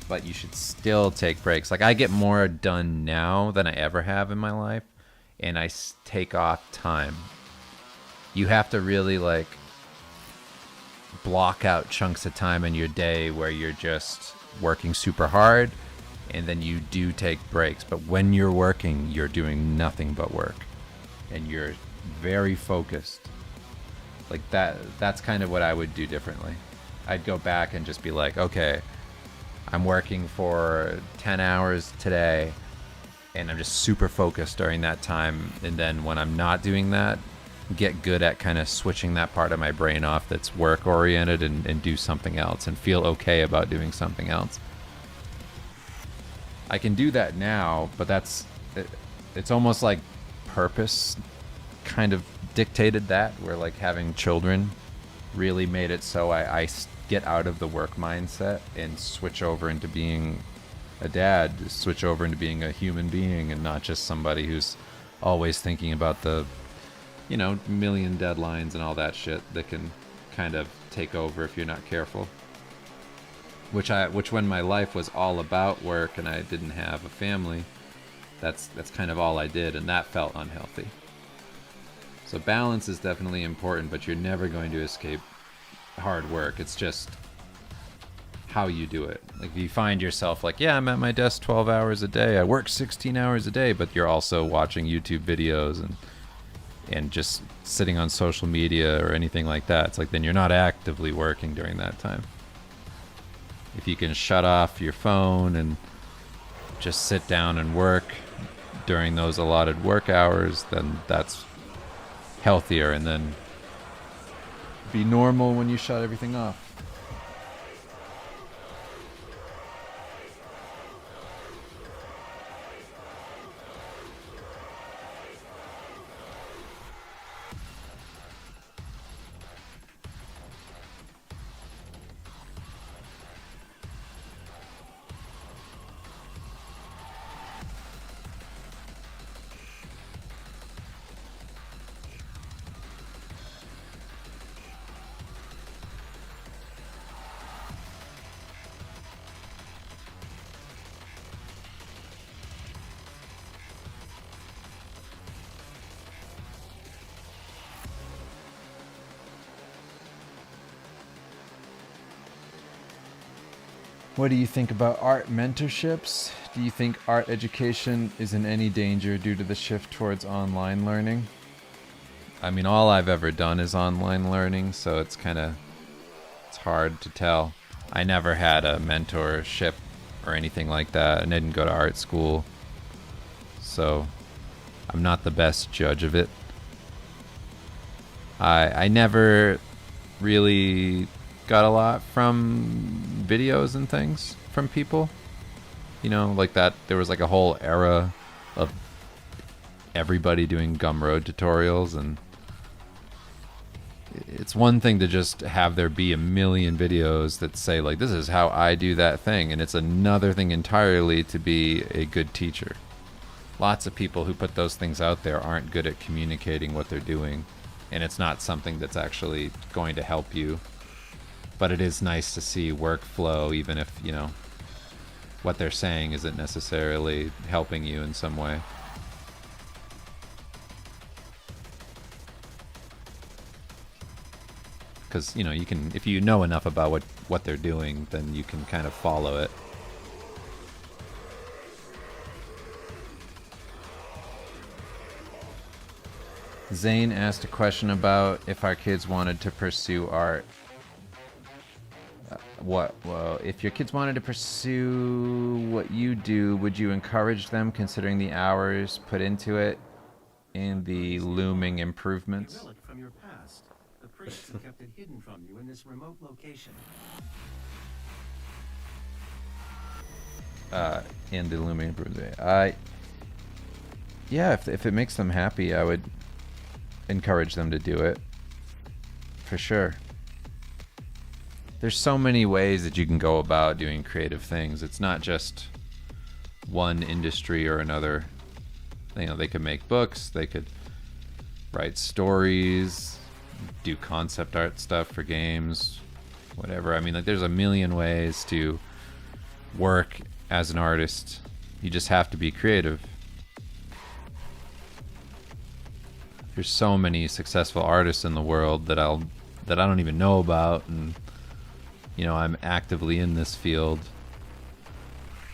But you should still take breaks. Like, I get more done now than I ever have in my life, and I take off time. You have to really, like, block out chunks of time in your day where you're just working super hard, and then you do take breaks. But when you're working, you're doing nothing but work, and you're very focused. Like that's kind of what I would do differently. I'd go back and just be like, okay, I'm working for 10 hours today, and I'm just super focused during that time. And then when I'm not doing that, get good at kind of switching that part of my brain off that's work oriented and do something else and feel okay about doing something else. I can do that now, but it's almost like purpose kind of dictated that, where like having children really made it so I get out of the work mindset and switch over into being a dad, switch over into being a human being and not just somebody who's always thinking about the, you know, million deadlines and all that shit that can kind of take over if you're not careful. Which when my life was all about work and I didn't have a family, that's kind of all I did, and that felt unhealthy. So balance is definitely important, but you're never going to escape hard work. It's just how you do it. Like if you find yourself like, yeah, I'm at my desk 12 hours a day, I work 16 hours a day, but you're also watching YouTube videos and just sitting on social media or anything like that, it's like then you're not actively working during that time. If you can shut off your phone and just sit down and work during those allotted work hours, then that's healthier, and then be normal when you shut everything off. What do you think about art mentorships? Do you think art education is in any danger due to the shift towards online learning? I mean, all I've ever done is online learning, so it's hard to tell. I never had a mentorship or anything like that, and I didn't go to art school, so I'm not the best judge of it. I never really got a lot from videos and things from people, you know, like that. There was like a whole era of everybody doing Gumroad tutorials, and it's one thing to just have there be a million videos that say like, this is how I do that thing, and it's another thing entirely to be a good teacher. Lots of people who put those things out there aren't good at communicating what they're doing, and it's not something that's actually going to help you. But it is nice to see workflow, even if, you know, what they're saying isn't necessarily helping you in some way. Because, you know, you can, if you know enough about what they're doing, then you can kind of follow it. Zane asked a question about if our kids wanted to pursue art. Well, if your kids wanted to pursue what you do, would you encourage them considering the hours put into it and the looming improvements? A relic from your past. The priests have kept it hidden from you in this remote location. And the looming improvement. Yeah, if it makes them happy, I would encourage them to do it. For sure. There's so many ways that you can go about doing creative things. It's not just one industry or another. You know, they could make books, they could write stories, do concept art stuff for games, whatever. I mean, like, there's a million ways to work as an artist. You just have to be creative. There's so many successful artists in the world that I don't even know about, and you know, I'm actively in this field.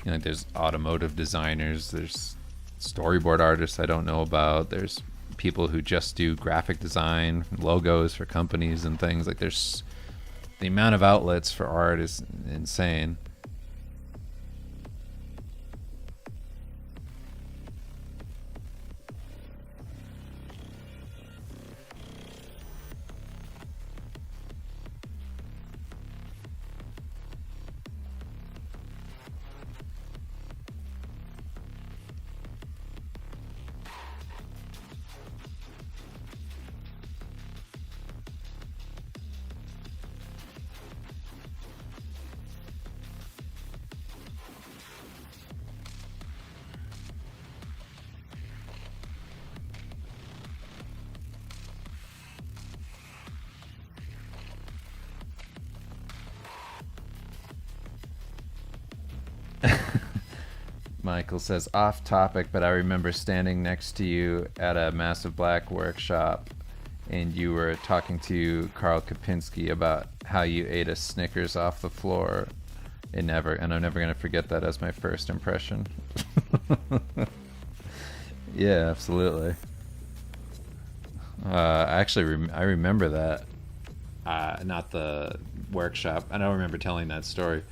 You know, there's automotive designers, there's storyboard artists I don't know about, there's people who just do graphic design, logos for companies and things. Like, there's the amount of outlets for art is insane. Michael says, off topic, but I remember standing next to you at a Massive Black workshop, and you were talking to Carl Kapinski about how you ate a Snickers off the floor. And I'm never gonna forget that as my first impression. Yeah, absolutely. I remember that. Not the workshop. I don't remember telling that story.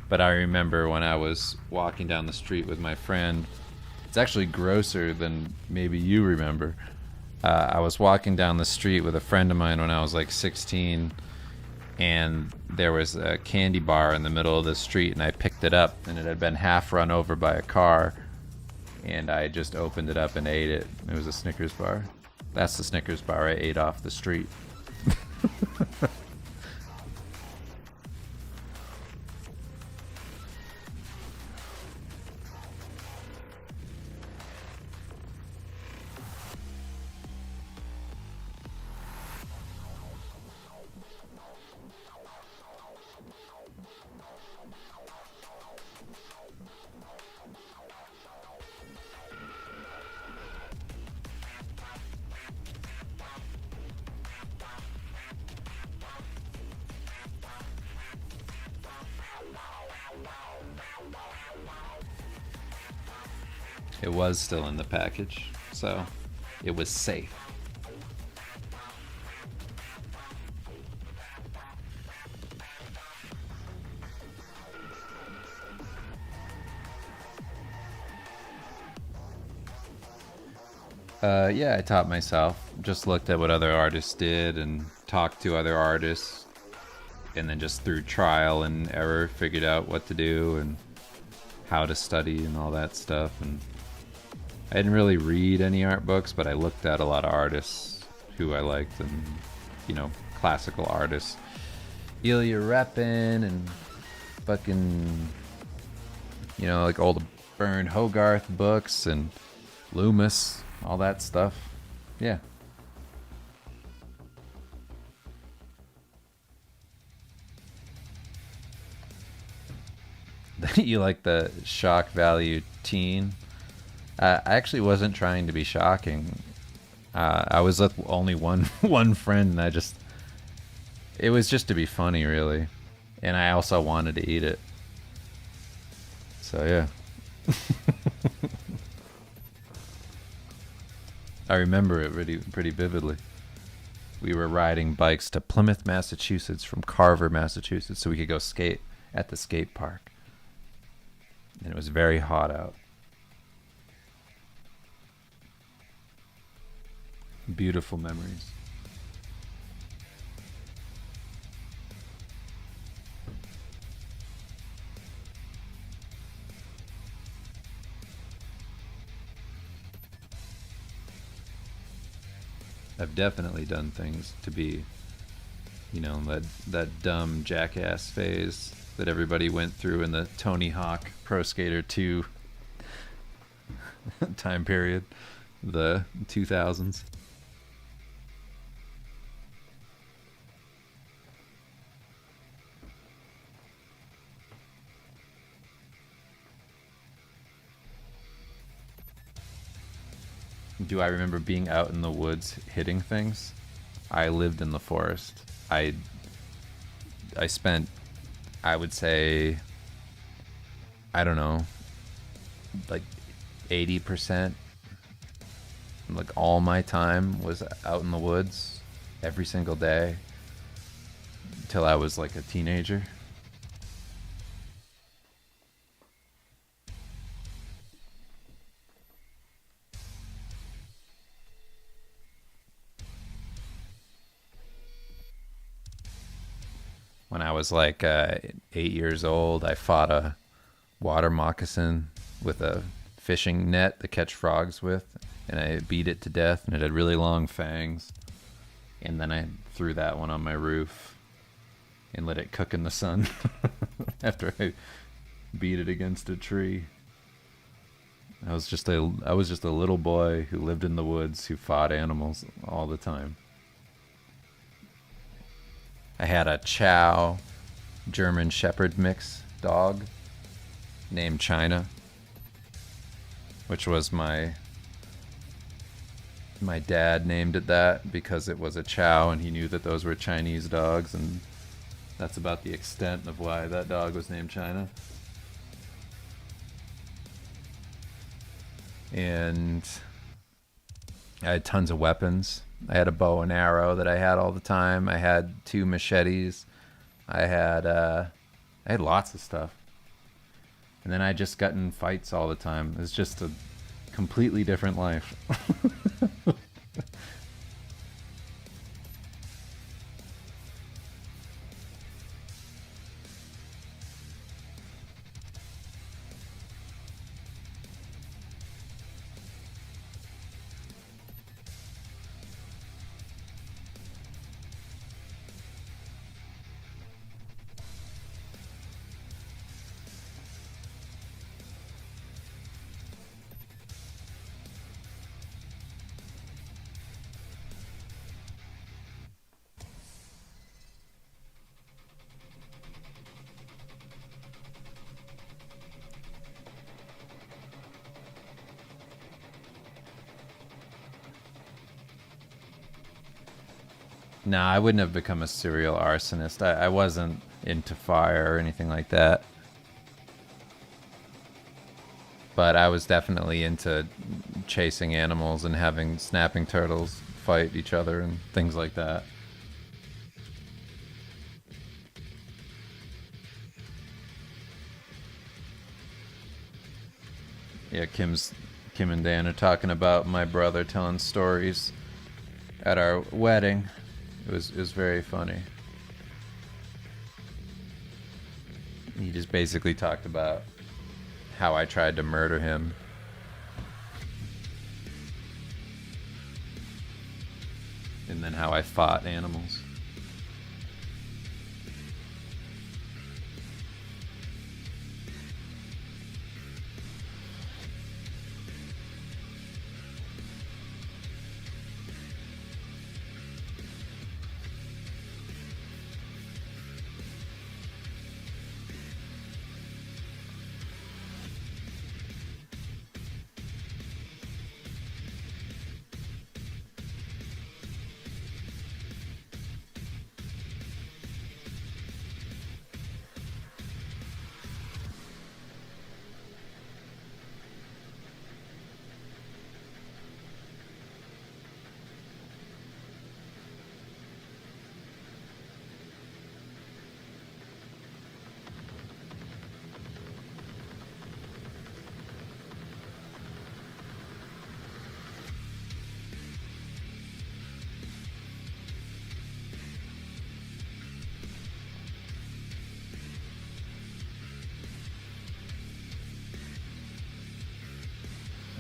But I remember when I was walking down the street with my friend. It's actually grosser than maybe you remember. I was walking down the street with a friend of mine when I was like 16, and there was a candy bar in the middle of the street, and I picked it up, and it had been half run over by a car, and I just opened it up and ate it. It was a Snickers bar. That's the Snickers bar I ate off the street. It was still in the package, so it was safe. Yeah, I taught myself. Just looked at what other artists did and talked to other artists, and then just through trial and error figured out what to do and how to study and all that stuff. And I didn't really read any art books, but I looked at a lot of artists who I liked, and, you know, classical artists. Ilya Repin and fucking, you know, like old Bern Hogarth books and Loomis, all that stuff. Yeah. You like the shock value teen? I actually wasn't trying to be shocking. I was with only one friend, and it was just to be funny, really. And I also wanted to eat it. So yeah. I remember it pretty vividly. We were riding bikes to Plymouth, Massachusetts from Carver, Massachusetts, so we could go skate at the skate park. And it was very hot out. Beautiful memories. I've definitely done things to be, that dumb jackass phase that everybody went through in the Tony Hawk Pro Skater 2 time period, the 2000s. Do I remember being out in the woods hitting things? I lived in the forest. I spent, I would say, I don't know, like 80%, like all my time was out in the woods every single day until I was like a teenager. When I was like 8 years old, I fought a water moccasin with a fishing net to catch frogs with, and I beat it to death, and it had really long fangs. And then I threw that one on my roof and let it cook in the sun after I beat it against a tree. I was just a little boy who lived in the woods who fought animals all the time. I had a Chow German Shepherd mix dog named China, which was my dad named it that because it was a Chow and he knew that those were Chinese dogs, and that's about the extent of why that dog was named China. And I had tons of weapons. I had a bow and arrow that I had all the time. I had 2 machetes. I had lots of stuff. And then I just got in fights all the time. It's just a completely different life. No, I wouldn't have become a serial arsonist. I wasn't into fire or anything like that. But I was definitely into chasing animals and having snapping turtles fight each other and things like that. Yeah, Kim and Dan are talking about my brother telling stories at our wedding. It was very funny. He just basically talked about how I tried to murder him. And then how I fought animals.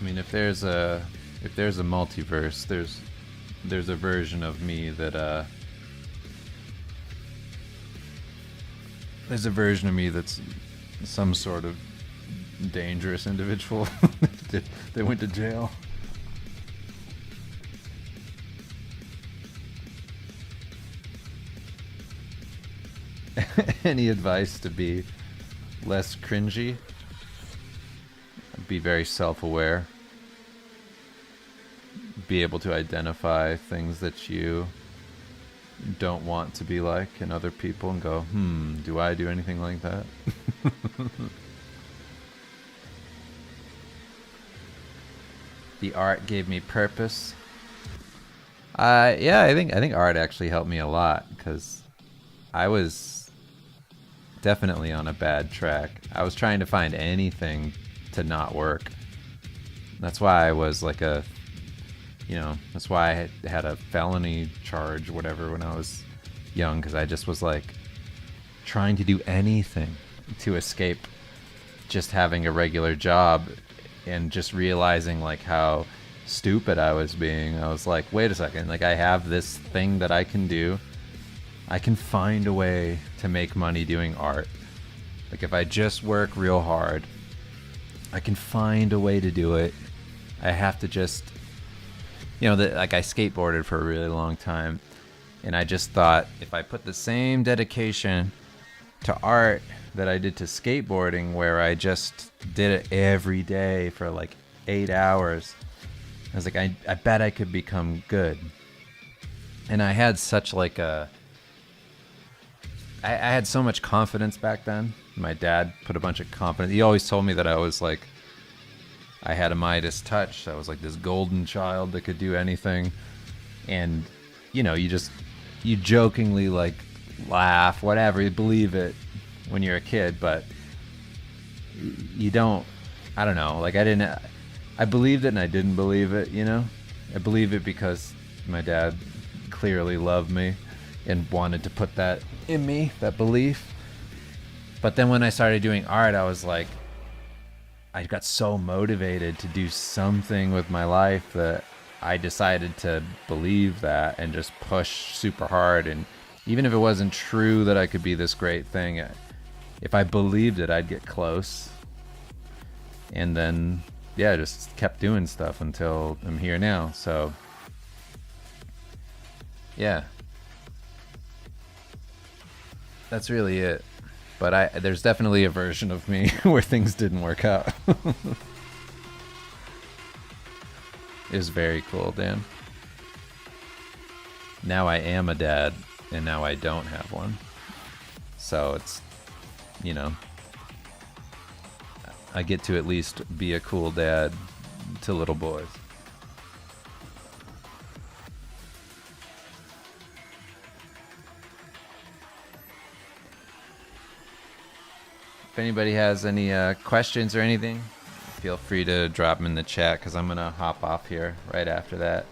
I mean, if there's a multiverse, there's a version of me that there's a version of me that's some sort of dangerous individual that went to jail. Any advice to be less cringy? Be very self-aware. Be able to identify things that you don't want to be like in other people and go, do I do anything like that? The art gave me purpose. Yeah, I think art actually helped me a lot because I was definitely on a bad track. I was trying to find anything to not work. That's why I was like that's why I had a felony charge, whatever, when I was young, because I just was like trying to do anything to escape just having a regular job and just realizing like how stupid I was being. I was like, wait a second, like I have this thing that I can do. I can find a way to make money doing art. Like if I just work real hard, I can find a way to do it. I have to just, like I skateboarded for a really long time, and I just thought if I put the same dedication to art that I did to skateboarding, where I just did it every day for like 8 hours, I was like, I bet I could become good. And I had such like I had so much confidence back then. My dad put a bunch of confidence. He always told me that I was like, I had a Midas touch. I was like this golden child that could do anything. And, you jokingly like laugh, whatever, you believe it when you're a kid, but you don't, I don't know. Like I believed it and I didn't believe it, I believe it because my dad clearly loved me and wanted to put that in me, that belief. But then when I started doing art, I was like, I got so motivated to do something with my life that I decided to believe that and just push super hard. And even if it wasn't true that I could be this great thing, if I believed it, I'd get close. And then, yeah, just kept doing stuff until I'm here now. So, yeah. That's really it. But there's definitely a version of me where things didn't work out. It was very cool, Dan. Now I am a dad, and now I don't have one. So it's, I get to at least be a cool dad to little boys. If anybody has any questions or anything, feel free to drop them in the chat, because I'm going to hop off here right after that.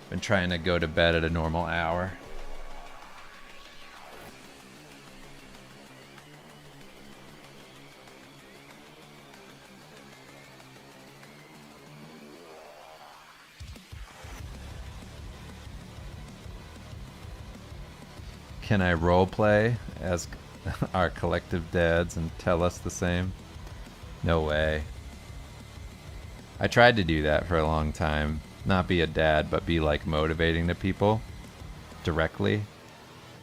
Been trying to go to bed at a normal hour. Can I roleplay as our collective dads and tell us the same? No way. I tried to do that for a long time. Not be a dad, but be like motivating to people directly.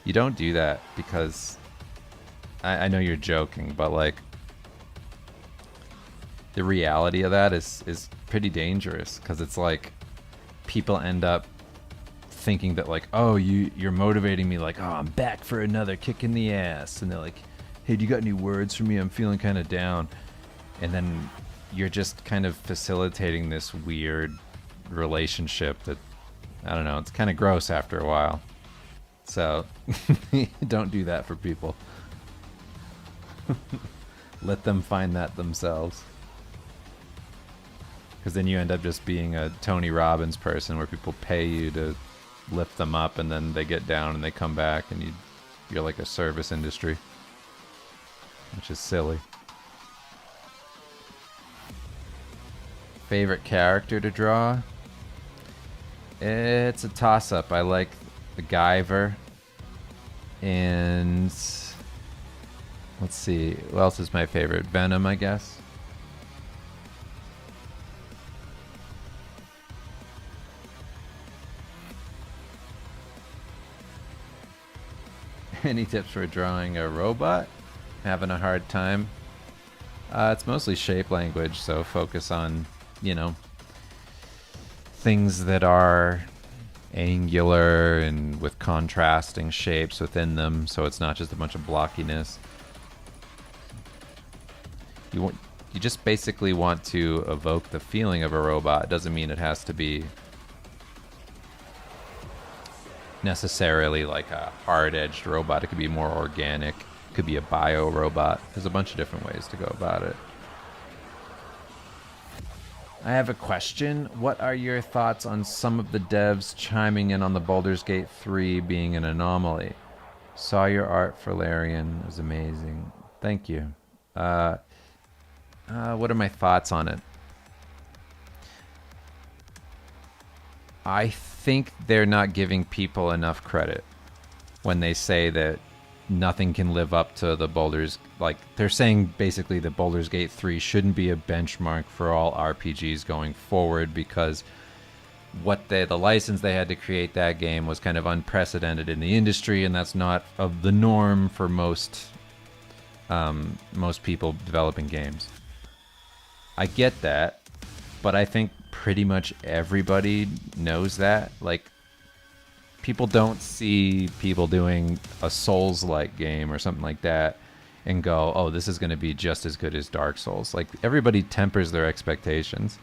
You don't do that because I know you're joking, but like the reality of that is pretty dangerous, because it's like people end up thinking that like, oh, you're motivating me, like, oh, I'm back for another kick in the ass, and they're like, hey, do you got any words for me? I'm feeling kind of down. And then you're just kind of facilitating this weird relationship that, I don't know, it's kind of gross after a while. So don't do that for people. Let them find that themselves. Because then you end up just being a Tony Robbins person where people pay you to lift them up, and then they get down and they come back, and you're like a service industry, which is silly. Favorite character to draw? It's a toss-up. I like the Guyver, and let's see, who else is my favorite? Venom, I guess. Any tips for drawing a robot? Having a hard time. It's mostly shape language, so focus on, you know, things that are angular and with contrasting shapes within them, so it's not just a bunch of blockiness. You just basically want to evoke the feeling of a robot. It doesn't mean it has to be necessarily like a hard-edged robot. It could be more organic. It could be a bio robot. There's a bunch of different ways to go about it. I have a question. What are your thoughts on some of the devs chiming in on the Baldur's Gate 3 being an anomaly? Saw your art for Larian. It was amazing. Thank you. What are my thoughts on it? I think they're not giving people enough credit when they say that nothing can live up to the Baldur's... Like, they're saying basically that Baldur's Gate 3 shouldn't be a benchmark for all RPGs going forward because the license they had to create that game was kind of unprecedented in the industry, and that's not of the norm for most people developing games. I get that, but I think pretty much everybody knows that. Like, people don't see people doing a Souls-like game or something like that and go, oh, this is going to be just as good as Dark Souls. Like, everybody tempers their expectations.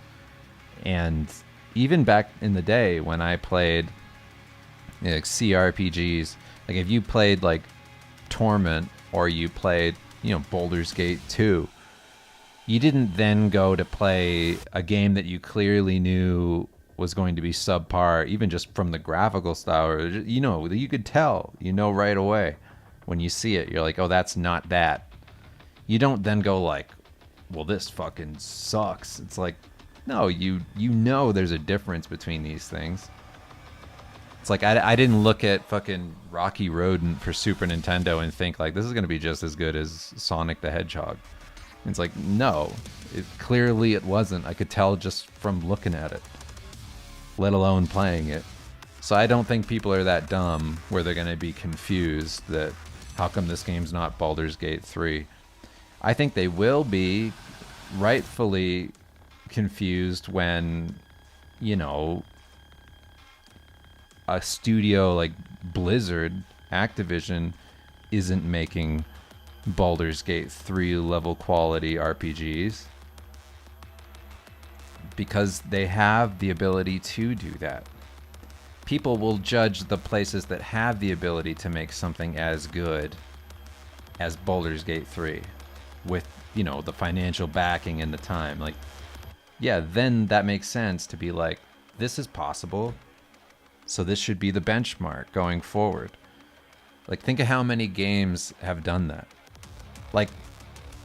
And even back in the day when I played, you know, like CRPGs, like if you played like Torment or you played, you know, Baldur's Gate 2, you didn't then go to play a game that you clearly knew was going to be subpar, even just from the graphical style. Or, you know, you could tell, you know, right away when you see it. You're like, oh, that's not that. You don't then go like, well, this fucking sucks. It's like, no, you know there's a difference between these things. It's like I didn't look at fucking Rocky Rodent for Super Nintendo and think like this is going to be just as good as Sonic the Hedgehog. It's like, no, clearly it wasn't. I could tell just from looking at it, let alone playing it. So I don't think people are that dumb where they're going to be confused that how come this game's not Baldur's Gate 3. I think they will be rightfully confused when, you know, a studio like Blizzard, Activision, isn't making Baldur's Gate 3 level quality RPGs because they have the ability to do that. People will judge the places that have the ability to make something as good as Baldur's Gate 3 with, you know, the financial backing and the time. Like, yeah, then that makes sense to be like, this is possible, so this should be the benchmark going forward. Like, think of how many games have done that. Like,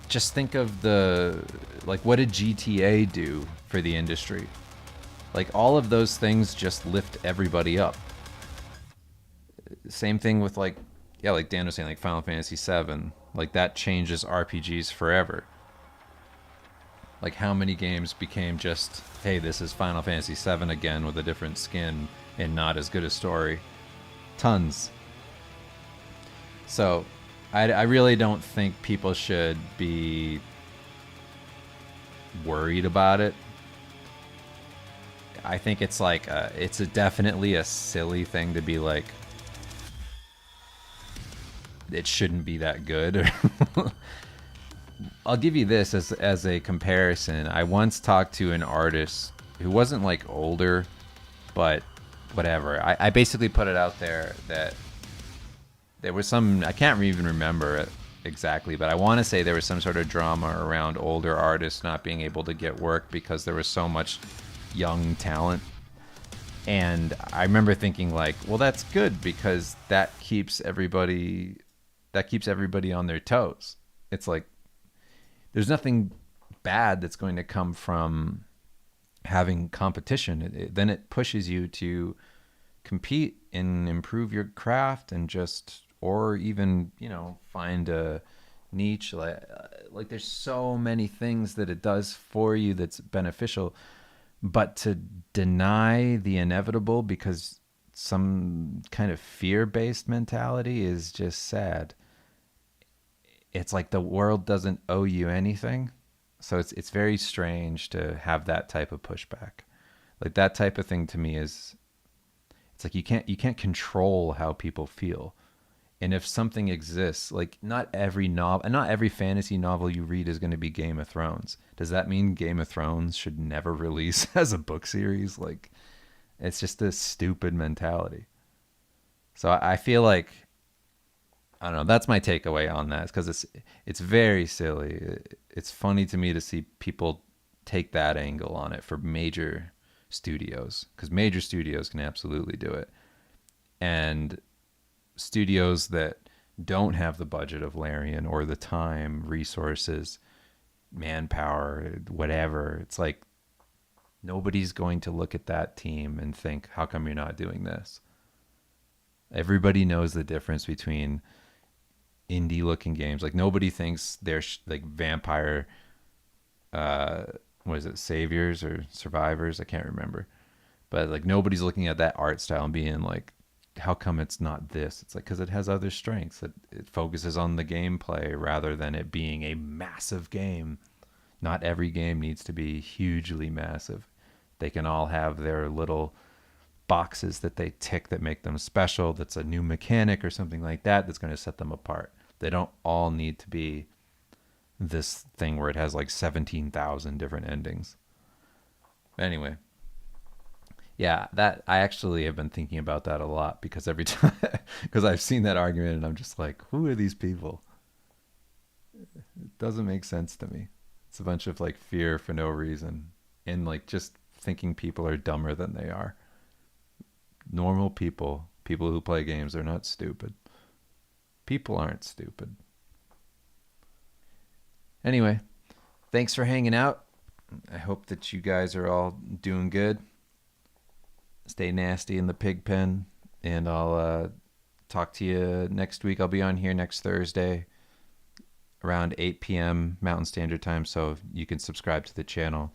just think of what did GTA do for the industry? Like, all of those things just lift everybody up. Same thing with like Dan was saying, like Final Fantasy VII. Like, that changes RPGs forever. Like, how many games became just, hey, this is Final Fantasy VII again with a different skin and not as good a story? Tons. So, I really don't think people should be worried about it. I think it's like definitely a silly thing to be like, it shouldn't be that good. I'll give you this as a comparison. I once talked to an artist who wasn't like older, but whatever. I basically put it out there that there was some, I can't even remember it exactly, but I want to say there was some sort of drama around older artists not being able to get work because there was so much young talent. And I remember thinking like, well, that's good because that keeps everybody on their toes. It's like, there's nothing bad that's going to come from having competition, then it pushes you to compete and improve your craft and just, or even, find a niche. Like there's so many things that it does for you that's beneficial, but to deny the inevitable because some kind of fear-based mentality is just sad. It's like the world doesn't owe you anything. So it's very strange to have that type of pushback. Like that type of thing to me is, it's like you can't control how people feel. And if something exists, like not every novel and not every fantasy novel you read is going to be Game of Thrones. Does that mean Game of Thrones should never release as a book series? Like it's just a stupid mentality. So I feel like, I don't know. That's my takeaway on that, because it's very silly. It's funny to me to see people take that angle on it for major studios, because major studios can absolutely do it, and studios that don't have the budget of Larian or the time, resources, manpower, whatever. It's like nobody's going to look at that team and think, "How come you're not doing this?" Everybody knows the difference between indie looking games. Like nobody thinks they're like vampire, uh what is it, saviors or survivors, I can't remember, but like nobody's looking at that art style and being like, how come it's not this? It's like because it has other strengths. It focuses on the gameplay rather than it being a massive game. Not every game needs to be hugely massive. They can all have their little boxes that they tick that make them special, that's a new mechanic or something like that that's going to set them apart. They don't all need to be this thing where it has like 17,000 different endings. Anyway, yeah, that I actually have been thinking about that a lot, because every time, because I've seen that argument and I'm just like, who are these people? It doesn't make sense to me. It's a bunch of like fear for no reason, and like just thinking people are dumber than they are. Normal people, people who play games, are not stupid. People aren't stupid. Anyway, thanks for hanging out. I hope that you guys are all doing good. Stay nasty in the pig pen, and I'll talk to you next week. I'll be on here next Thursday around 8 p.m. Mountain Standard Time, so you can subscribe to the channel.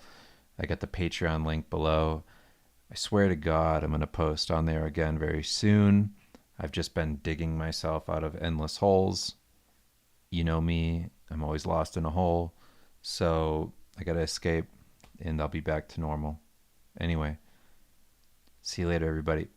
I got the Patreon link below. I swear to God, I'm going to post on there again very soon. I've just been digging myself out of endless holes. You know me, I'm always lost in a hole. So I got to escape, and I'll be back to normal. Anyway, see you later, everybody.